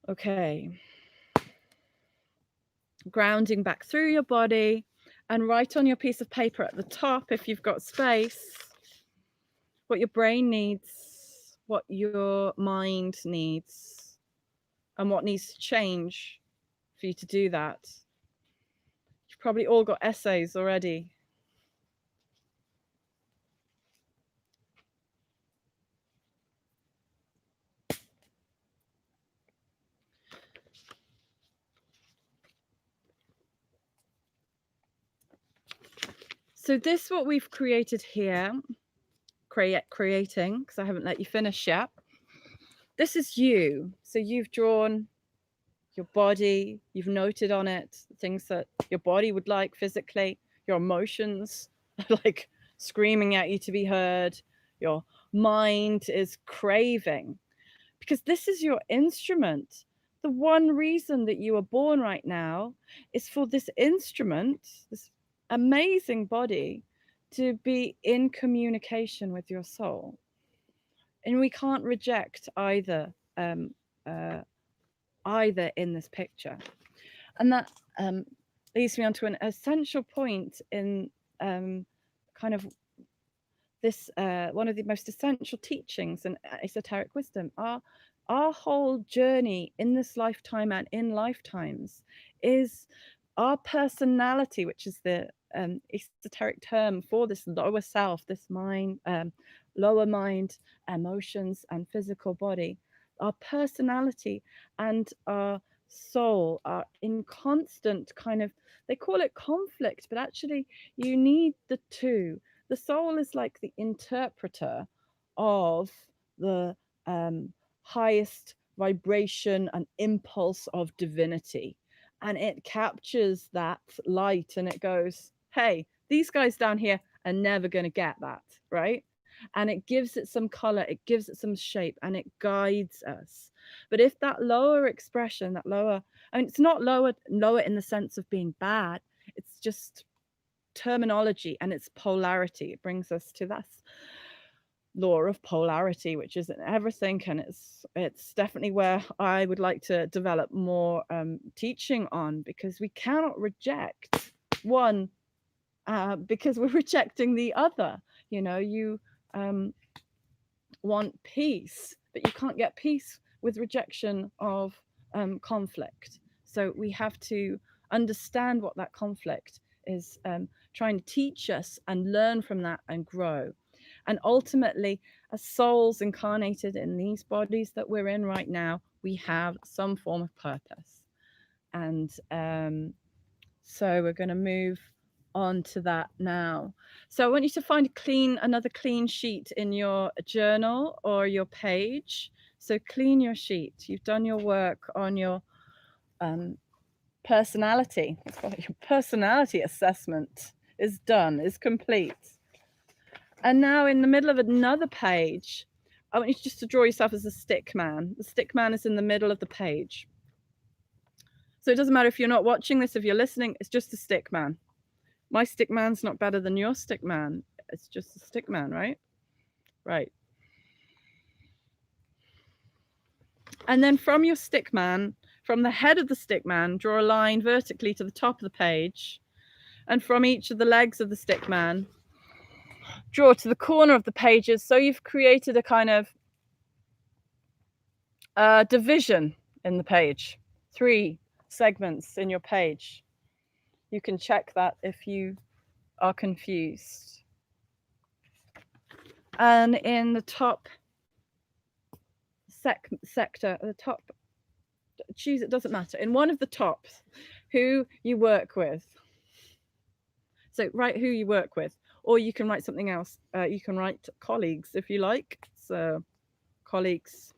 Okay. Grounding back through your body, and write on your piece of paper at the top, if you've got space, what your brain needs, what your mind needs, and what needs to change for you to do that. You've probably all got essays already. So this, what we've created here, creating, because I haven't let you finish yet. This is you. So you've drawn your body, you've noted on it things that your body would like physically, your emotions like screaming at you to be heard, your mind is craving, because this is your instrument. The one reason that you are born right now is for this instrument, this amazing body, to be in communication with your soul. And we can't reject either in this picture. And that leads me on to an essential point in kind of this one of the most essential teachings in esoteric wisdom. Our whole journey in this lifetime and in lifetimes is our personality, which is the esoteric term for this lower self, this mind, lower mind, emotions, and physical body. Our personality and our soul are in constant kind of, they call it conflict, but actually you need the two. The soul is like the interpreter of the highest vibration and impulse of divinity. and it captures that light and it goes, hey, these guys down here are never going to get that, right? And it gives it some color, it gives it some shape, and it guides us. But if that lower expression, that lower, I mean, it's not lower in the sense of being bad, it's just terminology and its polarity. It brings us to that law of polarity, which is in everything, and it's definitely where I would like to develop more teaching on, because we cannot reject one because we're rejecting the other. You know, you want peace, but you can't get peace with rejection of conflict. So we have to understand what that conflict is trying to teach us and learn from that and grow. And ultimately, as souls incarnated in these bodies that we're in right now, we have some form of purpose. And so we're going to move on to that now. So I want you to find another clean sheet in your journal or your page. So clean your sheet. You've done your work on your personality. Your personality assessment is done, is complete. And now in the middle of another page, I want you just to draw yourself as a stick man. The stick man is in the middle of the page. So it doesn't matter if you're not watching this, if you're listening, it's just a stick man. My stick man's not better than your stick man. It's just a stick man, right? Right. And then from your stick man, from the head of the stick man, draw a line vertically to the top of the page. And from each of the legs of the stick man, draw to the corner of the pages. So you've created a kind of division in the page, 3 segments in your page. You can check that if you are confused. And in the top sector, the top, choose, it doesn't matter, in one of the tops, who you work with. So write who you work with, or you can write something else. You can write colleagues if you like. So colleagues.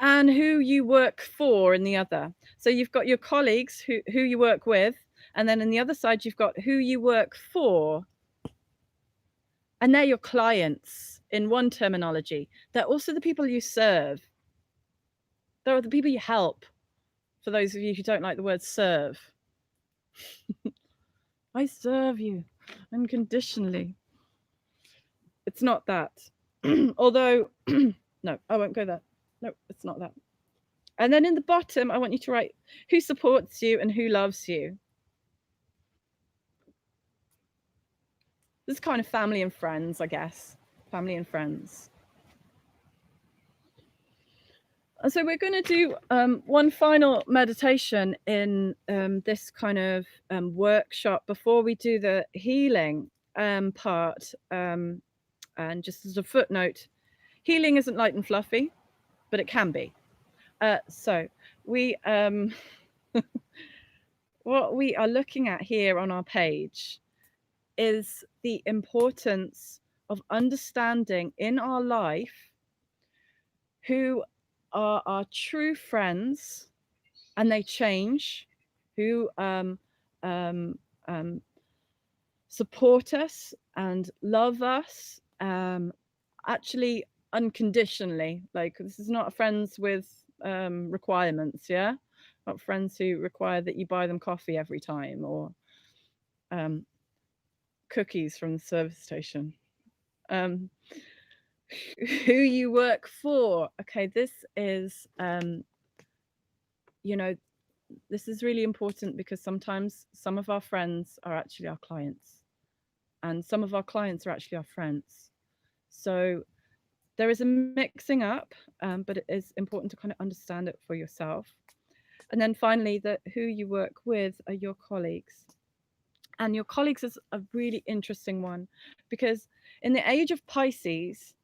And who you work for in the other. So you've got your colleagues who you work with, and then in the other side you've got who you work for. And they're your clients in one terminology. They're also the people you serve. They're the people you help, for those of you who don't like the word serve. I serve you unconditionally. It's not that. Although, no, I won't go there. No, it's not that. And then in the bottom, I want you to write who supports you and who loves you. This is kind of family and friends, I guess. Family and friends. So we're going to do one final meditation in this kind of workshop before we do the healing part. And just as a footnote, healing isn't light and fluffy, but it can be. So we what we are looking at here on our page is the importance of understanding in our life who are our true friends, and they change, who support us and love us actually unconditionally. Like, this is not friends with requirements, yeah? Not friends who require that you buy them coffee every time, or cookies from the service station. Who you work for. Okay, this is you know, this is really important, because sometimes some of our friends are actually our clients, and some of our clients are actually our friends. So there is a mixing up, but it is important to kind of understand it for yourself. And then finally, that who you work with are your colleagues. And your colleagues is a really interesting one, because in the age of Pisces,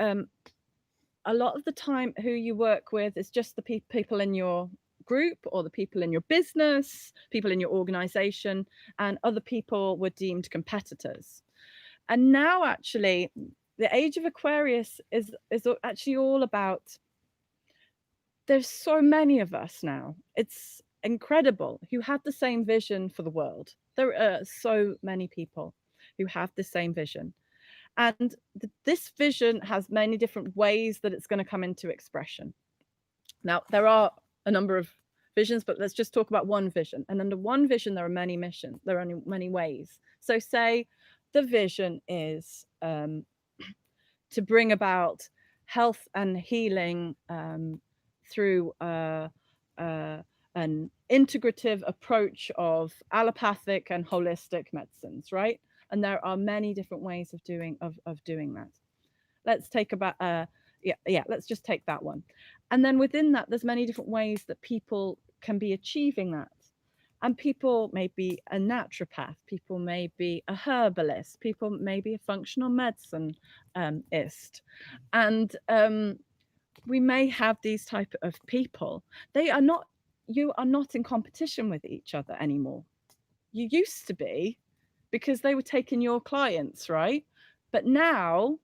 a lot of the time who you work with is just the people in your group, or the people in your business, people in your organization, and other people were deemed competitors. And now actually the age of Aquarius is actually all about there's so many of us now. It's incredible who have the same vision for the world. There are so many people who have the same vision. And this vision has many different ways that it's going to come into expression. Now, there are a number of visions, but let's just talk about one vision. And under one vision, there are many missions. There are many ways. So say the vision is to bring about health and healing through an integrative approach of allopathic and holistic medicines, right? And there are many different ways of doing that. Let's take about let's just take that one. And then within that, there's many different ways that people can be achieving that. And people may be a naturopath, people may be a herbalist, people may be a functional medicineist. And we may have these type of people. You are not in competition with each other anymore. You used to be, because they were taking your clients, right? But now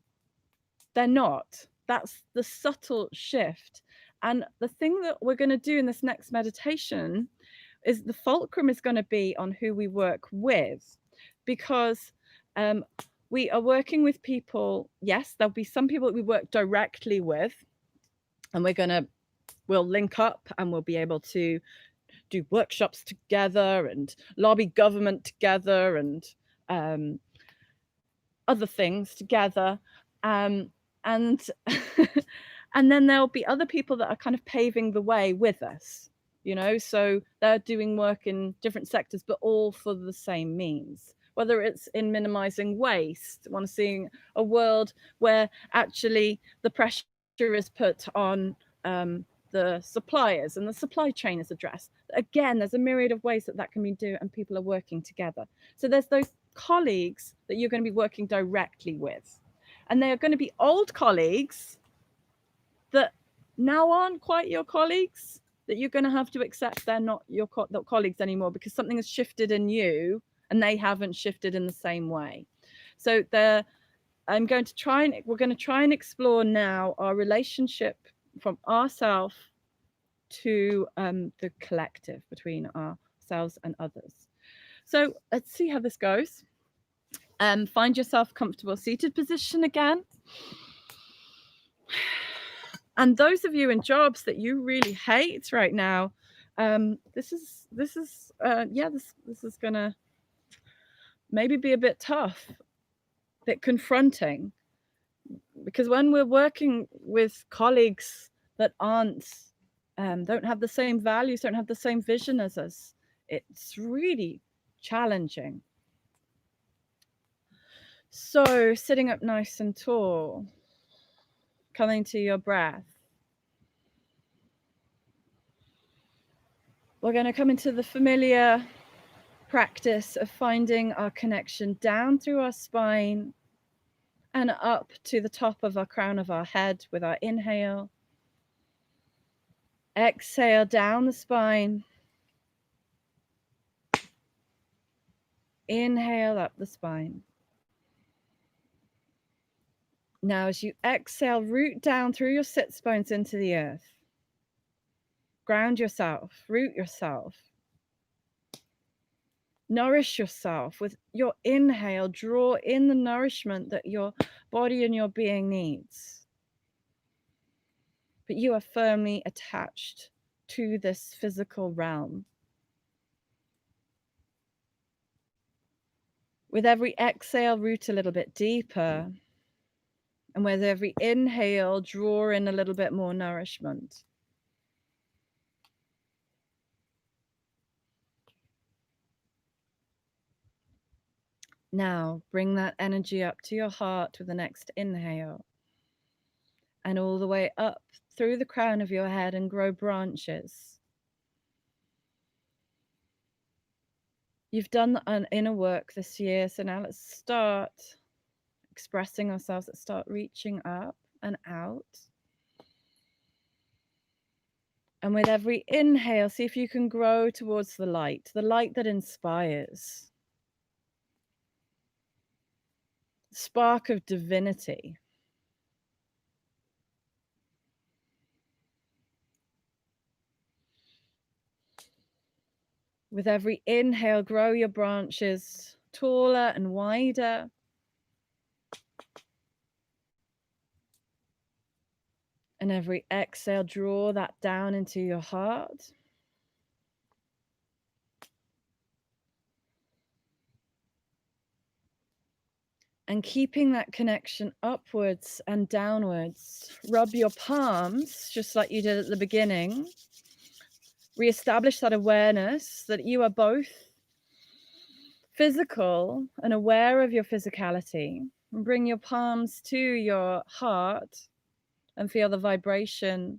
they're not. That's the subtle shift. And the thing that we're going to do in this next meditation is the fulcrum is going to be on who we work with, because we are working with people. Yes, there'll be some people that we work directly with, and we'll link up and we'll be able to do workshops together and lobby government together and other things together. And and then there'll be other people that are kind of paving the way with us, so they're doing work in different sectors, but all for the same means, whether it's in minimizing waste, want to see a world where actually the pressure is put on the suppliers and the supply chain is addressed. Again, there's a myriad of ways that can be done, and people are working together. So there's those colleagues that you're going to be working directly with, and they are going to be old colleagues that now aren't quite your colleagues, that you're going to have to accept they're not your colleagues anymore, because something has shifted in you and they haven't shifted in the same way. So we're going to try and explore now our relationship from ourselves to the collective, between ourselves and others. So let's see how this goes. Find yourself comfortable seated position again. And those of you in jobs that you really hate right now, this is gonna maybe be a bit tough, a bit confronting, because when we're working with colleagues that don't have the same values, don't have the same vision as us, it's really challenging. So sitting up nice and tall, coming to your breath. We're going to come into the familiar practice of finding our connection down through our spine and up to the top of our crown of our head with our inhale. Exhale down the spine. Inhale up the spine. Now, as you exhale, root down through your sits bones into the earth. Ground yourself, root yourself. Nourish yourself with your inhale. Draw in the nourishment that your body and your being needs. But you are firmly attached to this physical realm. With every exhale, root a little bit deeper. And with every inhale, draw in a little bit more nourishment. Now, bring that energy up to your heart with the next inhale. And all the way up through the crown of your head and grow branches. You've done an inner work this year, so now let's start expressing ourselves. Let's start reaching up and out. And with every inhale, see if you can grow towards the light that inspires. Spark of divinity. With every inhale, grow your branches taller and wider. And every exhale, draw that down into your heart. And keeping that connection upwards and downwards, rub your palms just like you did at the beginning. Reestablish that awareness that you are both physical and aware of your physicality. And bring your palms to your heart and feel the vibration,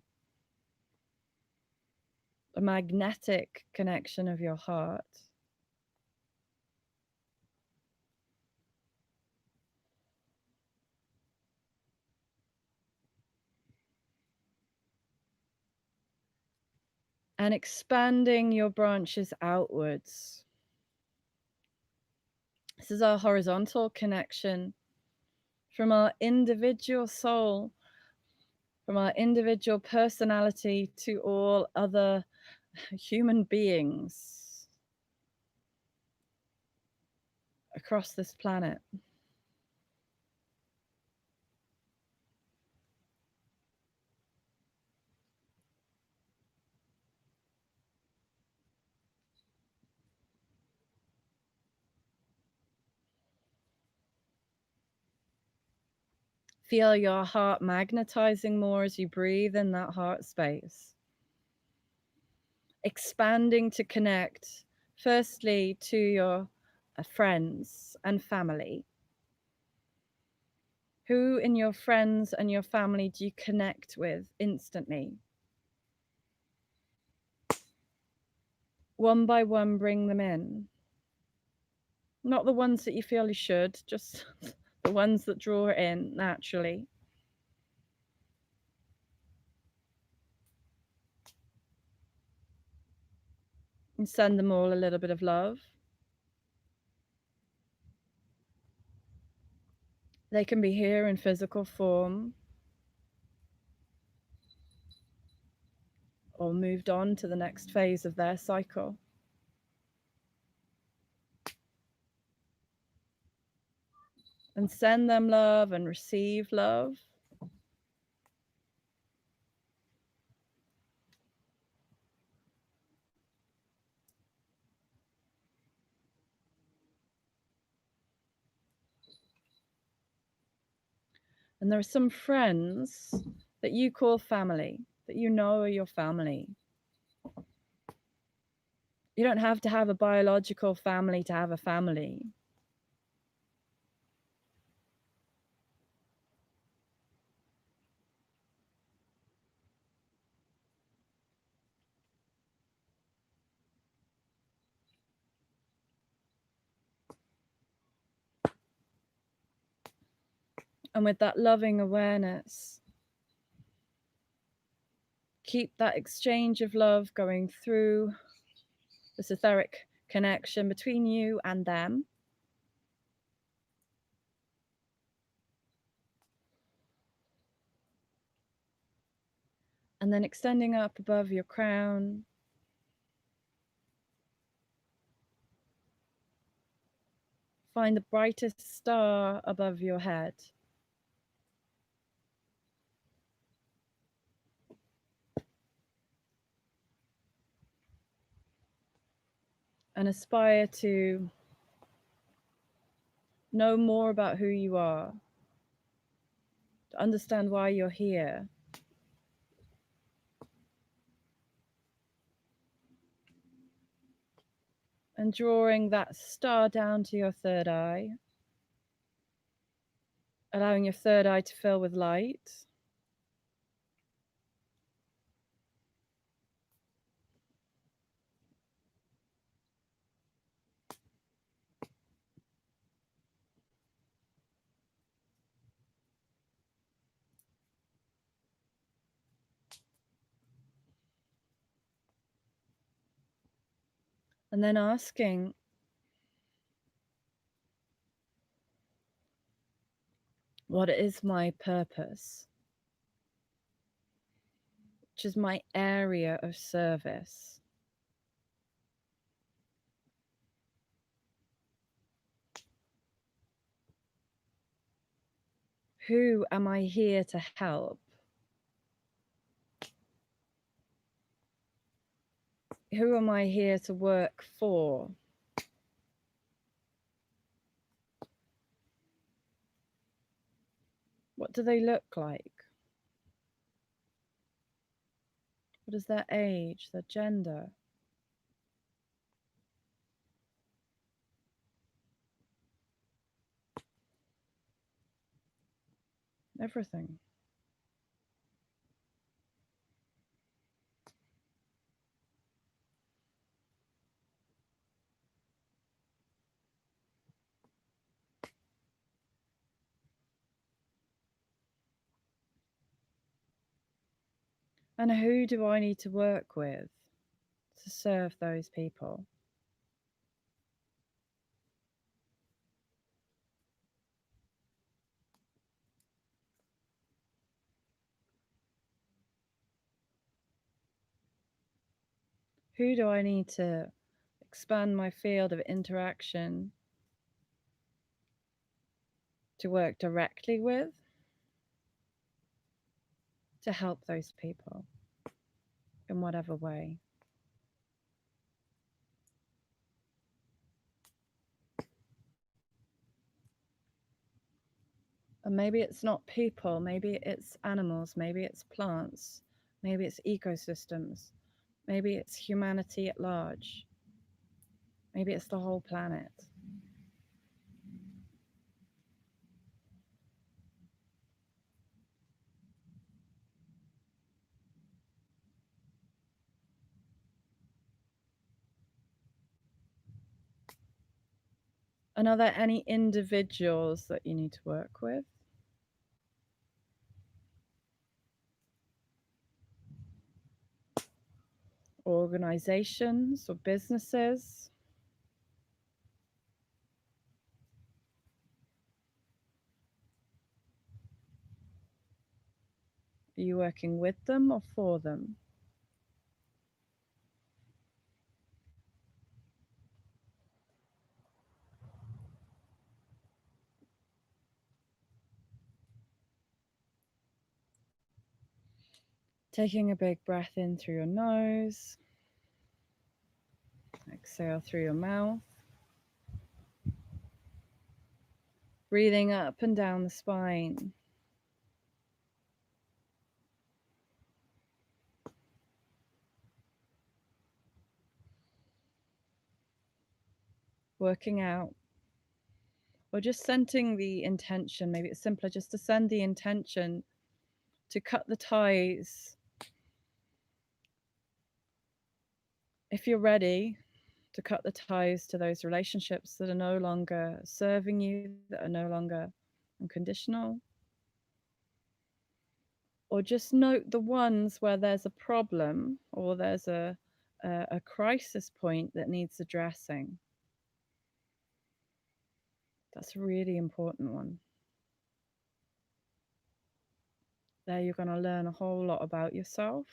the magnetic connection of your heart. And expanding your branches outwards. This is our horizontal connection from our individual soul, from our individual personality to all other human beings across this planet. Feel your heart magnetizing more as you breathe in that heart space. Expanding to connect, firstly, to your friends and family. Who in your friends and your family do you connect with instantly? One by one, bring them in. Not the ones that you feel you should, just the ones that draw in naturally. And send them all a little bit of love. They can be here in physical form or moved on to the next phase of their cycle. And send them love and receive love. And there are some friends that you call family, that you know are your family. You don't have to have a biological family to have a family. And with that loving awareness, keep that exchange of love going through this etheric connection between you and them. And then extending up above your crown. Find the brightest star above your head. And aspire to know more about who you are, to understand why you're here. And drawing that star down to your third eye, allowing your third eye to fill with light. And then asking, what is my purpose? Which is my area of service? Who am I here to help? Who am I here to work for? What do they look like? What is their age, their gender? Everything. And who do I need to work with to serve those people? Who do I need to expand my field of interaction to work directly with to help those people in whatever way? And maybe it's not people, maybe it's animals, maybe it's plants, maybe it's ecosystems, maybe it's humanity at large, maybe it's the whole planet. And are there any individuals that you need to work with? Organizations or businesses? Are you working with them or for them? Taking a big breath in through your nose, exhale through your mouth. Breathing up and down the spine. Working out. Or just sending the intention. Maybe it's simpler just to send the intention to cut the ties. If you're ready to cut the ties to those relationships that are no longer serving you, that are no longer unconditional. Or just note the ones where there's a problem or there's a crisis point that needs addressing. That's a really important one. There you're going to learn a whole lot about yourself.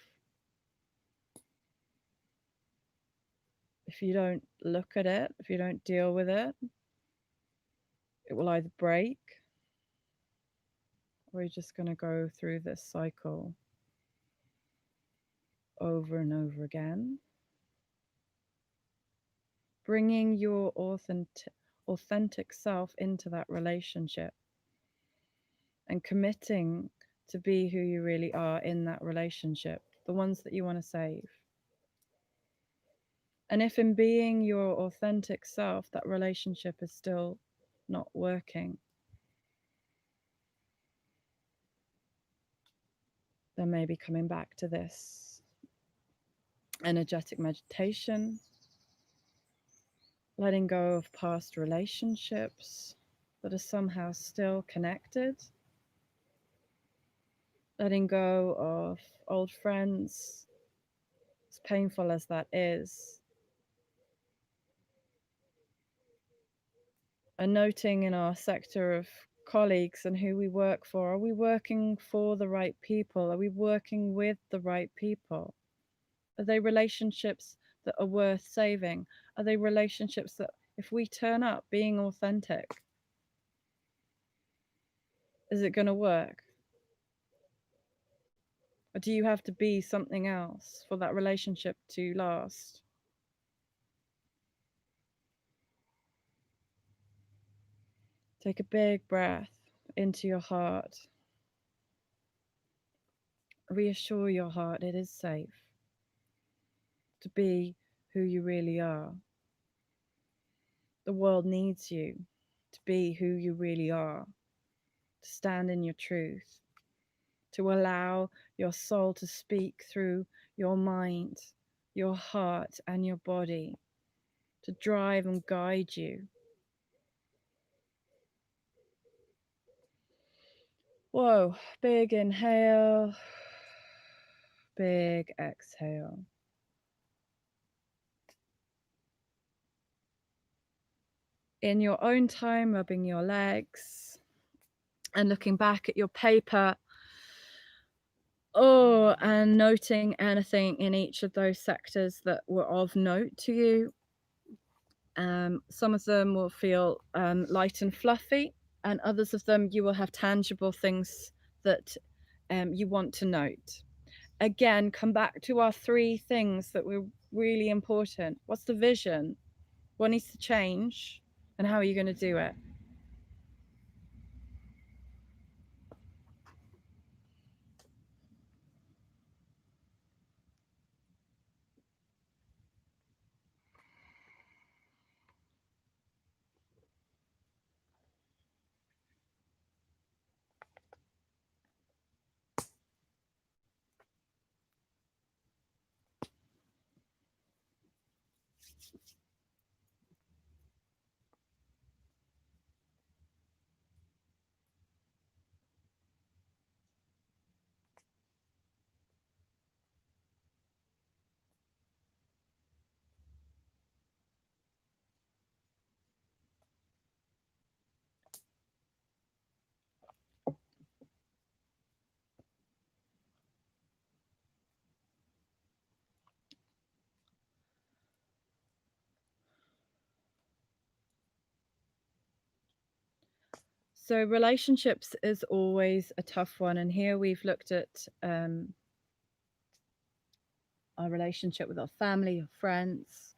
If you don't look at it, if you don't deal with it, it will either break or you're just going to go through this cycle over and over again. Bringing your authentic self into that relationship and committing to be who you really are in that relationship, the ones that you want to save. And if in being your authentic self, that relationship is still not working, then maybe coming back to this energetic meditation, letting go of past relationships that are somehow still connected, letting go of old friends, as painful as that is, and noting in our sector of colleagues and who we work for, are we working for the right people? Are we working with the right people? Are they relationships that are worth saving? Are they relationships that if we turn up being authentic, Is it going to work? Or do you have to be something else for that relationship to last? Take a big breath into your heart. Reassure your heart it is safe to be who you really are. The world needs you to be who you really are, to stand in your truth, to allow your soul to speak through your mind, your heart, and your body, to drive and guide you. Whoa, big inhale, big exhale. In your own time, rubbing your legs and looking back at your paper. Oh, and noting anything in each of those sectors that were of note to you. Some of them will feel light and fluffy, and others of them you will have tangible things that you want to note. Again, come back to our three things that were really important. What's the vision? What needs to change? And how are you going to do it? So, relationships is always a tough one. And here we've looked at our relationship with our family, our friends,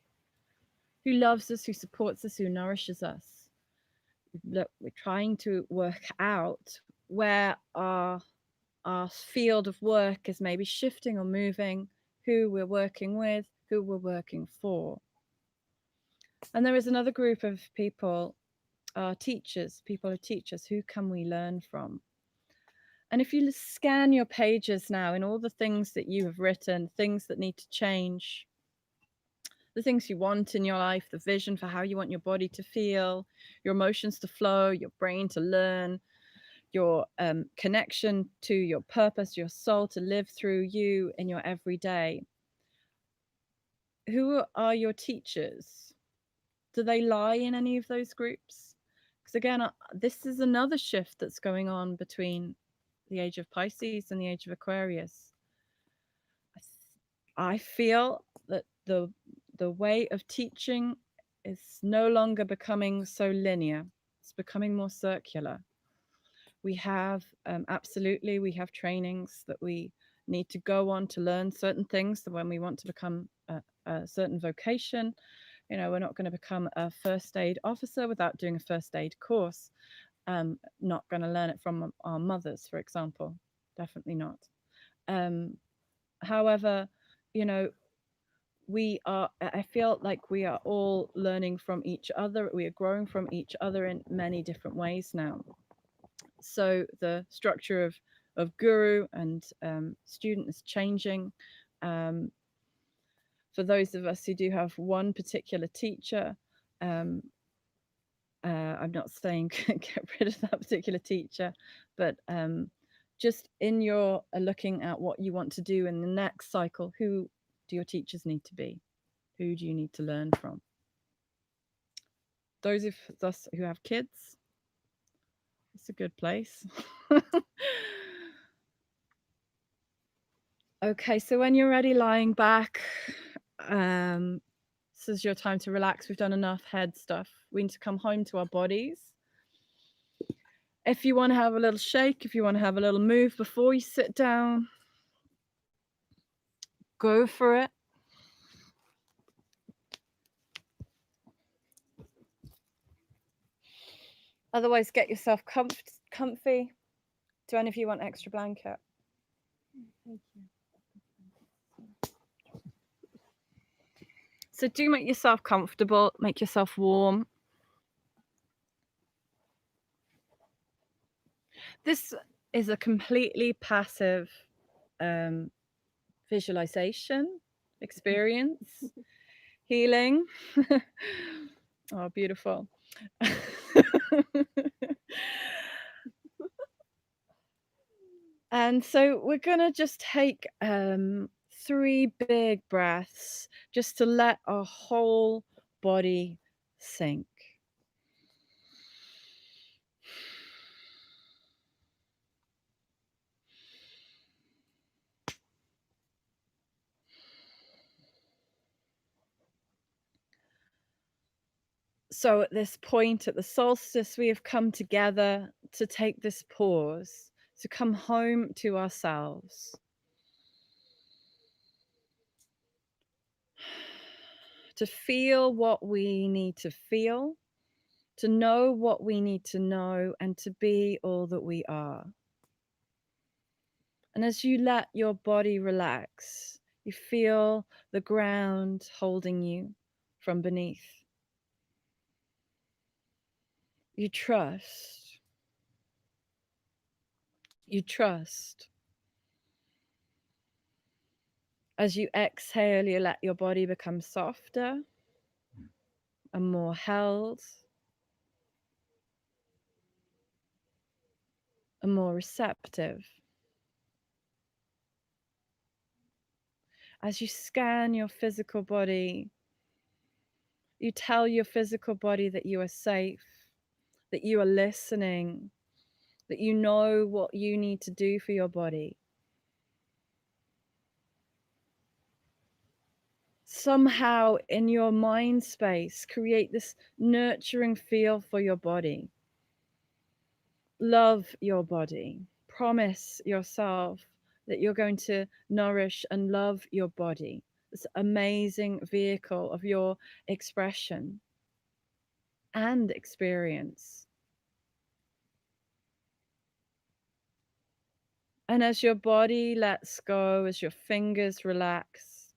who loves us, who supports us, who nourishes us. Look, we're trying to work out where our field of work is maybe shifting or moving, who we're working with, who we're working for. And there is another group of people, teachers, people who teach us, who can we learn from? And if you scan your pages now in all the things that you have written, things that need to change, the things you want in your life, the vision for how you want your body to feel, your emotions to flow, your brain to learn, your connection to your purpose, your soul to live through you in your everyday. Who are your teachers? Do they lie in any of those groups? Because again, this is another shift that's going on between the age of Pisces and the age of Aquarius. I feel that the way of teaching is no longer becoming so linear. It's becoming more circular. We have absolutely, we have trainings that we need to go on to learn certain things. So when we want to become a certain vocation, you know, we're not going to become a first aid officer without doing a first aid course. Not going to learn it from our mothers, for example. Definitely not. However, you know, I feel like we are all learning from each other. We are growing from each other in many different ways now. So the structure of guru and student is changing. For those of us who do have one particular teacher, I'm not saying get rid of that particular teacher, but just in your looking at what you want to do in the next cycle, who do your teachers need to be? Who do you need to learn from? Those of us who have kids, it's a good place. Okay, so when you're ready, lying back, this is your time to relax. We've done enough head stuff. We need to come home to our bodies. If you want to have a little shake, if you want to have a little move before you sit down, go for it. Otherwise, get yourself comfy. Do any of you want extra blanket? Thank you. So do make yourself comfortable, make yourself warm. This is a completely passive visualization experience, healing. Oh, beautiful. And so we're going to just take 3 big breaths just to let our whole body sink. So at this point, at the solstice, we have come together to take this pause, to come home to ourselves, to feel what we need to feel, to know what we need to know, and to be all that we are. And as you let your body relax, you feel the ground holding you from beneath. You trust. You trust. As you exhale, you let your body become softer and more held and more receptive. As you scan your physical body, you tell your physical body that you are safe, that you are listening, that you know what you need to do for your body. Somehow in your mind space, create this nurturing feel for your body. Love your body. Promise yourself that you're going to nourish and love your body, this amazing vehicle of your expression and experience. And as your body lets go, as your fingers relax,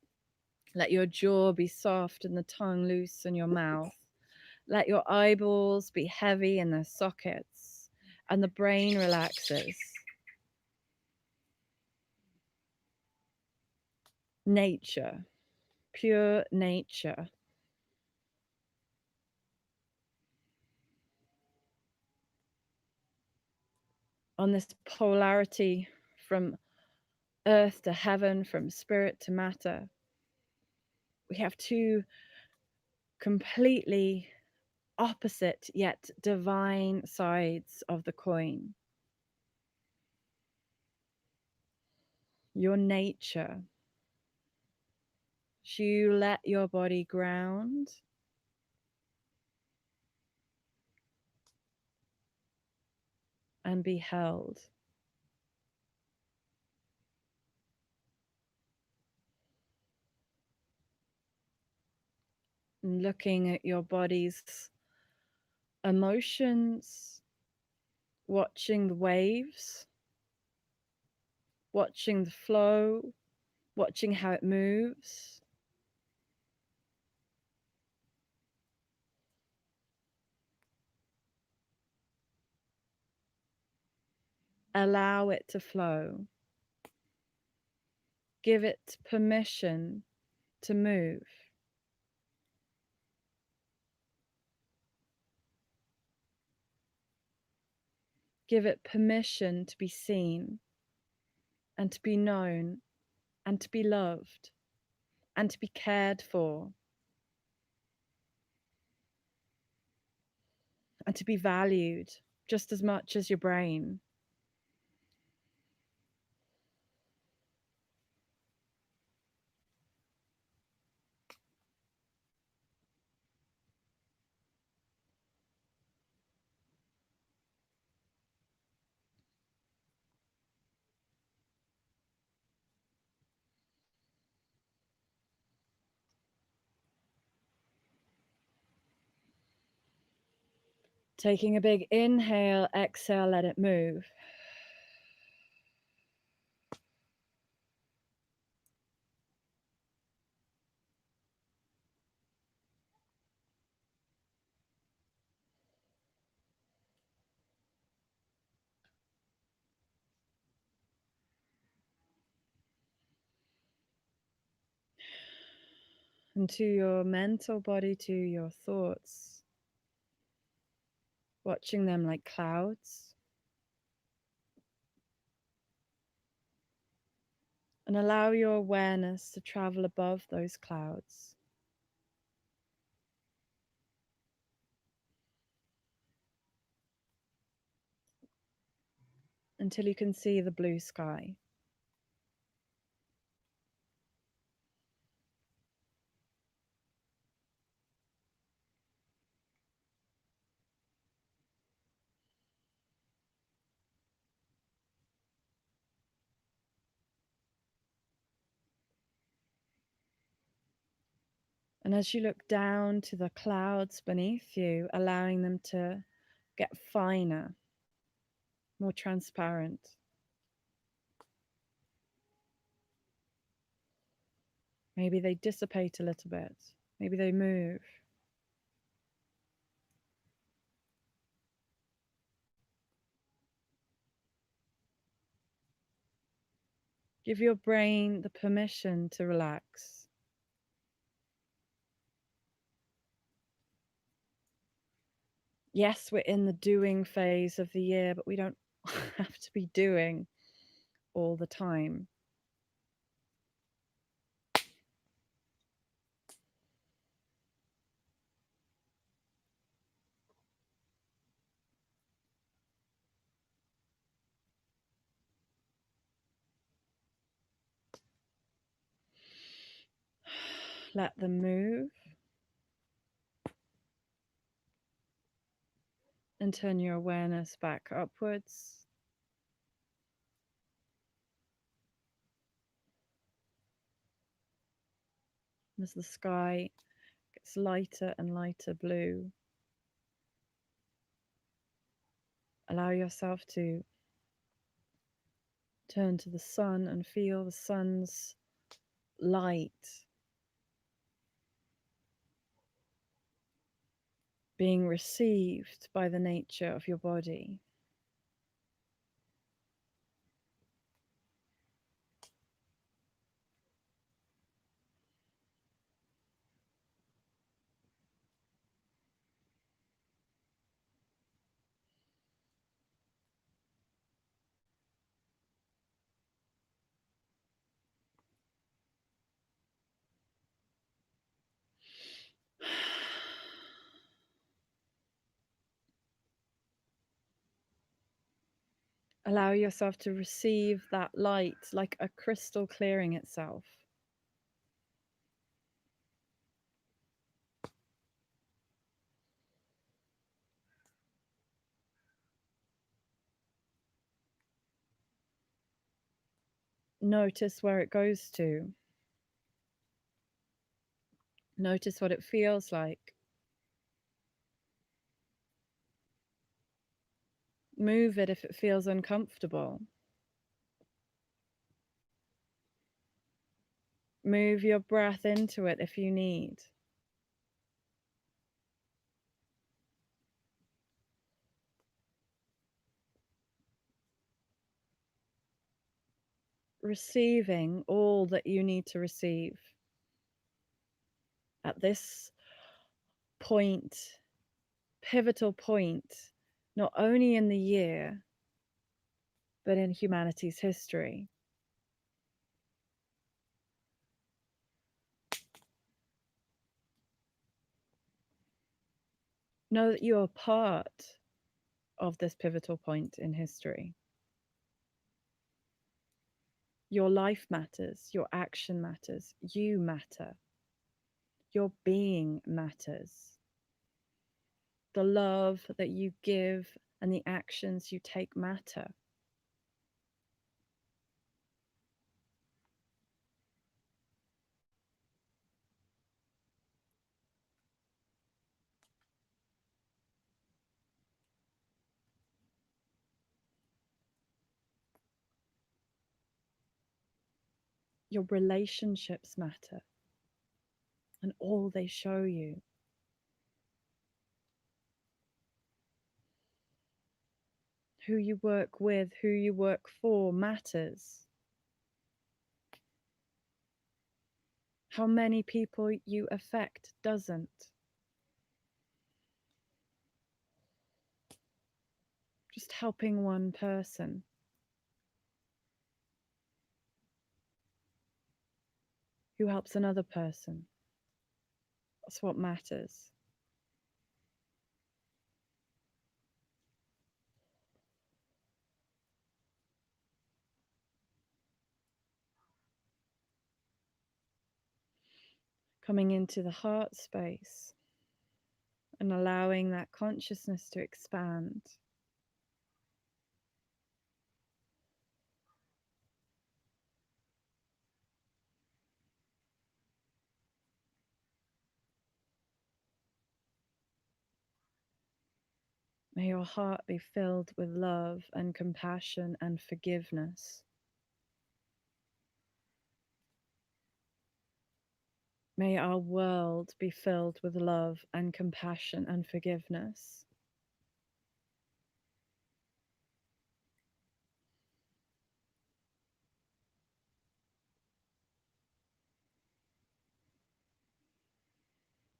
let your jaw be soft and the tongue loose in your mouth. Let your eyeballs be heavy in their sockets and the brain relaxes. Nature, pure nature. On this polarity from earth to heaven, from spirit to matter, we have 2 completely opposite yet divine sides of the coin. Your nature. You let your body ground and be held. And looking at your body's emotions, watching the waves, watching the flow, watching how it moves. Allow it to flow. Give it permission to move. Give it permission to be seen and to be known and to be loved and to be cared for and to be valued just as much as your brain. Taking a big inhale, exhale, let it move. And to your mental body, to your thoughts, watching them like clouds. And allow your awareness to travel above those clouds. Until you can see the blue sky. And as you look down to the clouds beneath you, allowing them to get finer, more transparent. Maybe they dissipate a little bit. Maybe they move. Give your brain the permission to relax. Yes, we're in the doing phase of the year, but we don't have to be doing all the time. Let them move. And turn your awareness back upwards. As the sky gets lighter and lighter blue, allow yourself to turn to the sun and feel the sun's light being received by the nature of your body. Allow yourself to receive that light like a crystal clearing itself. Notice where it goes to. Notice what it feels like. Move it if it feels uncomfortable. Move your breath into it if you need. Receiving all that you need to receive at this point, pivotal point, not only in the year, but in humanity's history. Know that you are part of this pivotal point in history. Your life matters, your action matters, you matter, your being matters. The love that you give and the actions you take matter. Your relationships matter, and all they show you. Who you work with, who you work for matters. How many people you affect doesn't. Just helping one person. Who helps another person. That's what matters. Coming into the heart space and allowing that consciousness to expand. May your heart be filled with love and compassion and forgiveness. May our world be filled with love and compassion and forgiveness.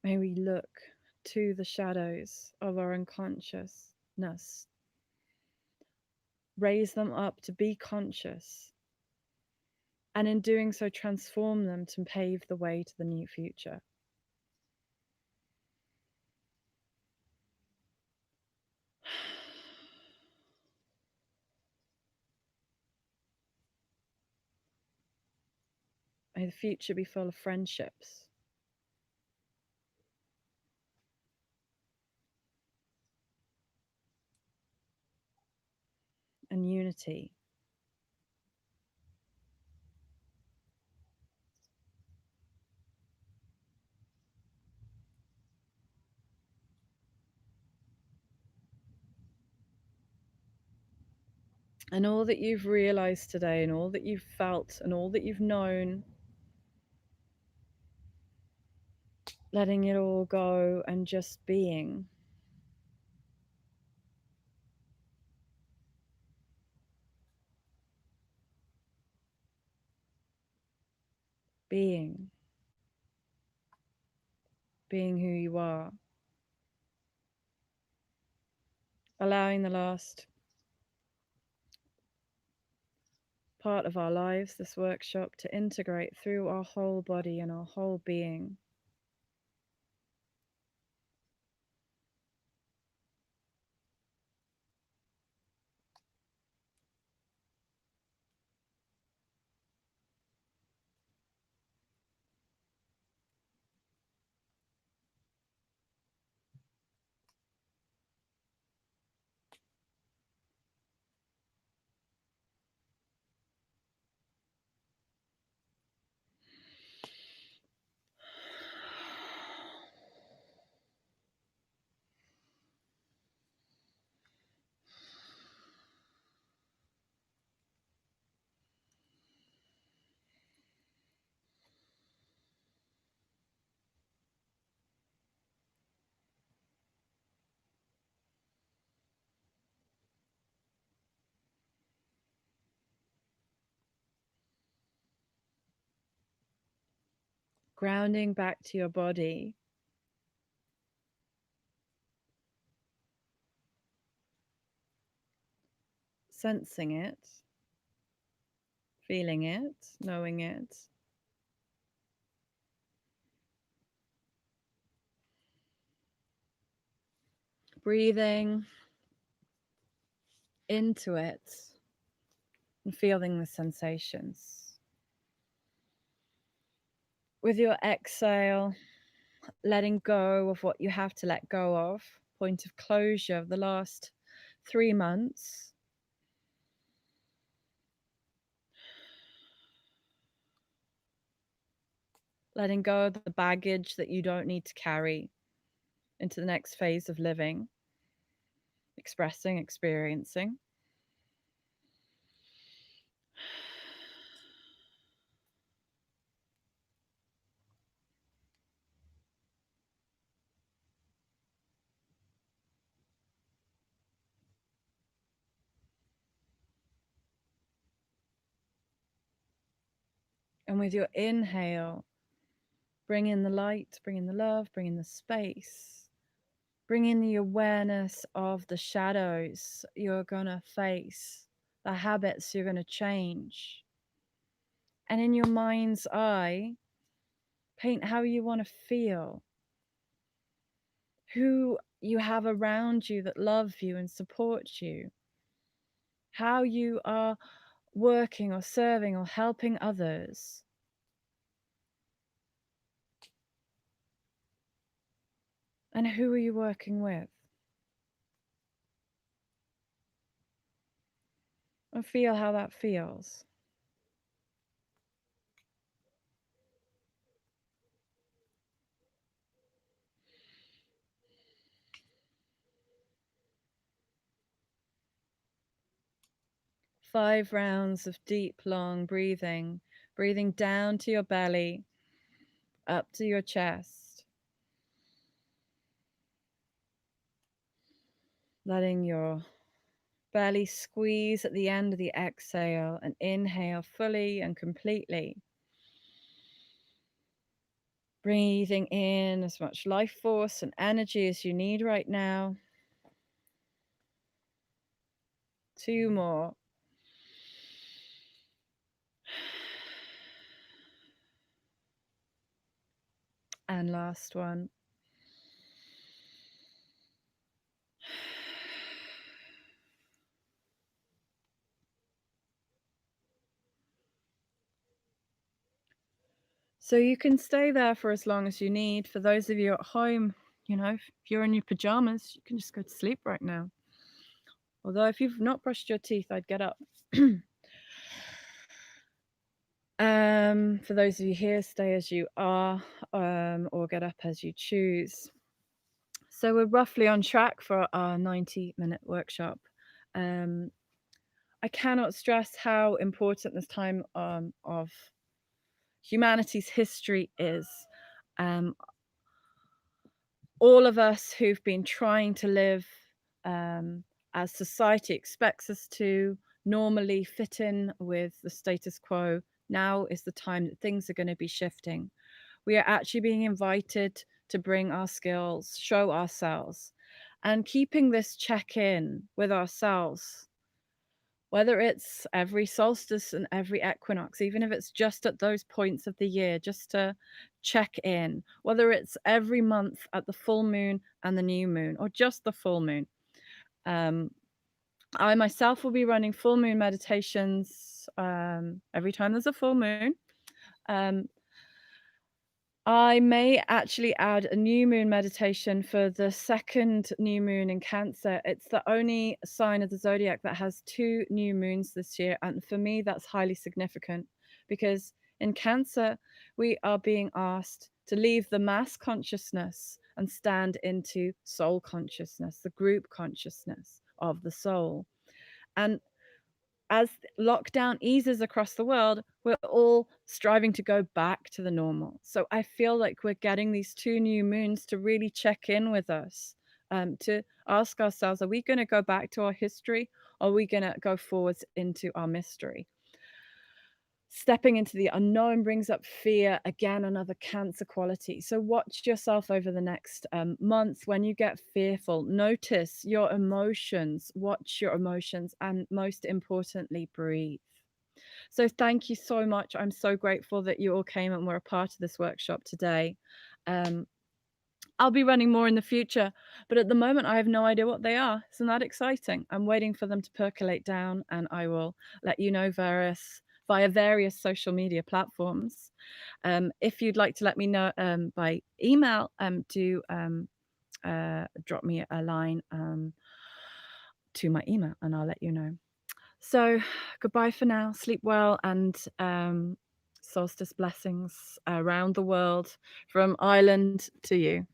May we look to the shadows of our unconsciousness, raise them up to be conscious, and in doing so, transform them to pave the way to the new future. May the future be full of friendships, and unity. And all that you've realized today, and all that you've felt, and all that you've known, letting it all go and just being. Being. Being who you are. Allowing the last part of our lives, this workshop, to integrate through our whole body and our whole being. Grounding back to your body. Sensing it, feeling it, knowing it. Breathing into it and feeling the sensations. With your exhale, letting go of what you have to let go of, point of closure of the last 3 months. Letting go of the baggage that you don't need to carry into the next phase of living, expressing, experiencing. And with your inhale, bring in the light, bring in the love, bring in the space. Bring in the awareness of the shadows you're going to face, the habits you're going to change. And in your mind's eye, paint how you want to feel, who you have around you that love you and support you, how you are working or serving or helping others. And who are you working with? And feel how that feels. Five rounds of deep, long breathing, breathing down to your belly, up to your chest, letting your belly squeeze at the end of the exhale and inhale fully and completely. Breathing in as much life force and energy as you need right now. Two more. And last one. So you can stay there for as long as you need. For those of you at home, if you're in your pajamas, you can just go to sleep right now. Although if you've not brushed your teeth, I'd get up. For those of you here, stay as you are, or get up as you choose. So we're roughly on track for our 90-minute workshop. I cannot stress how important this time of humanity's history is. All of us who've been trying to live as society expects us to normally fit in with the status quo, now is the time that things are going to be shifting. We are actually being invited to bring our skills, show ourselves, and keeping this check-in with ourselves, whether it's every solstice and every equinox, even if it's just at those points of the year, just to check in, whether it's every month at the full moon and the new moon, or just the full moon. I myself will be running full moon meditations every time there's a full moon. I may actually add a new moon meditation for the second new moon in Cancer. It's the only sign of the zodiac that has two new moons this year. And for me, that's highly significant because in Cancer, we are being asked to leave the mass consciousness and stand into soul consciousness, the group consciousness of the soul. And as lockdown eases across the world, we're all striving to go back to the normal. So I feel like we're getting these two new moons to really check in with us, to ask ourselves, are we going to go back to our history? Or are we going to go forwards into our mystery? Stepping into the unknown brings up fear, again, another Cancer quality. So watch yourself over the next month when you get fearful. Notice your emotions, watch your emotions, and most importantly, breathe. So thank you so much. I'm so grateful that you all came and were a part of this workshop today. I'll be running more in the future, but at the moment I have no idea what they are. Isn't that exciting? I'm waiting for them to percolate down, and I will let you know via various social media platforms. If you'd like to let me know by email, do drop me a line to my email and I'll let you know. So goodbye for now. Sleep well, and solstice blessings around the world from Ireland to you.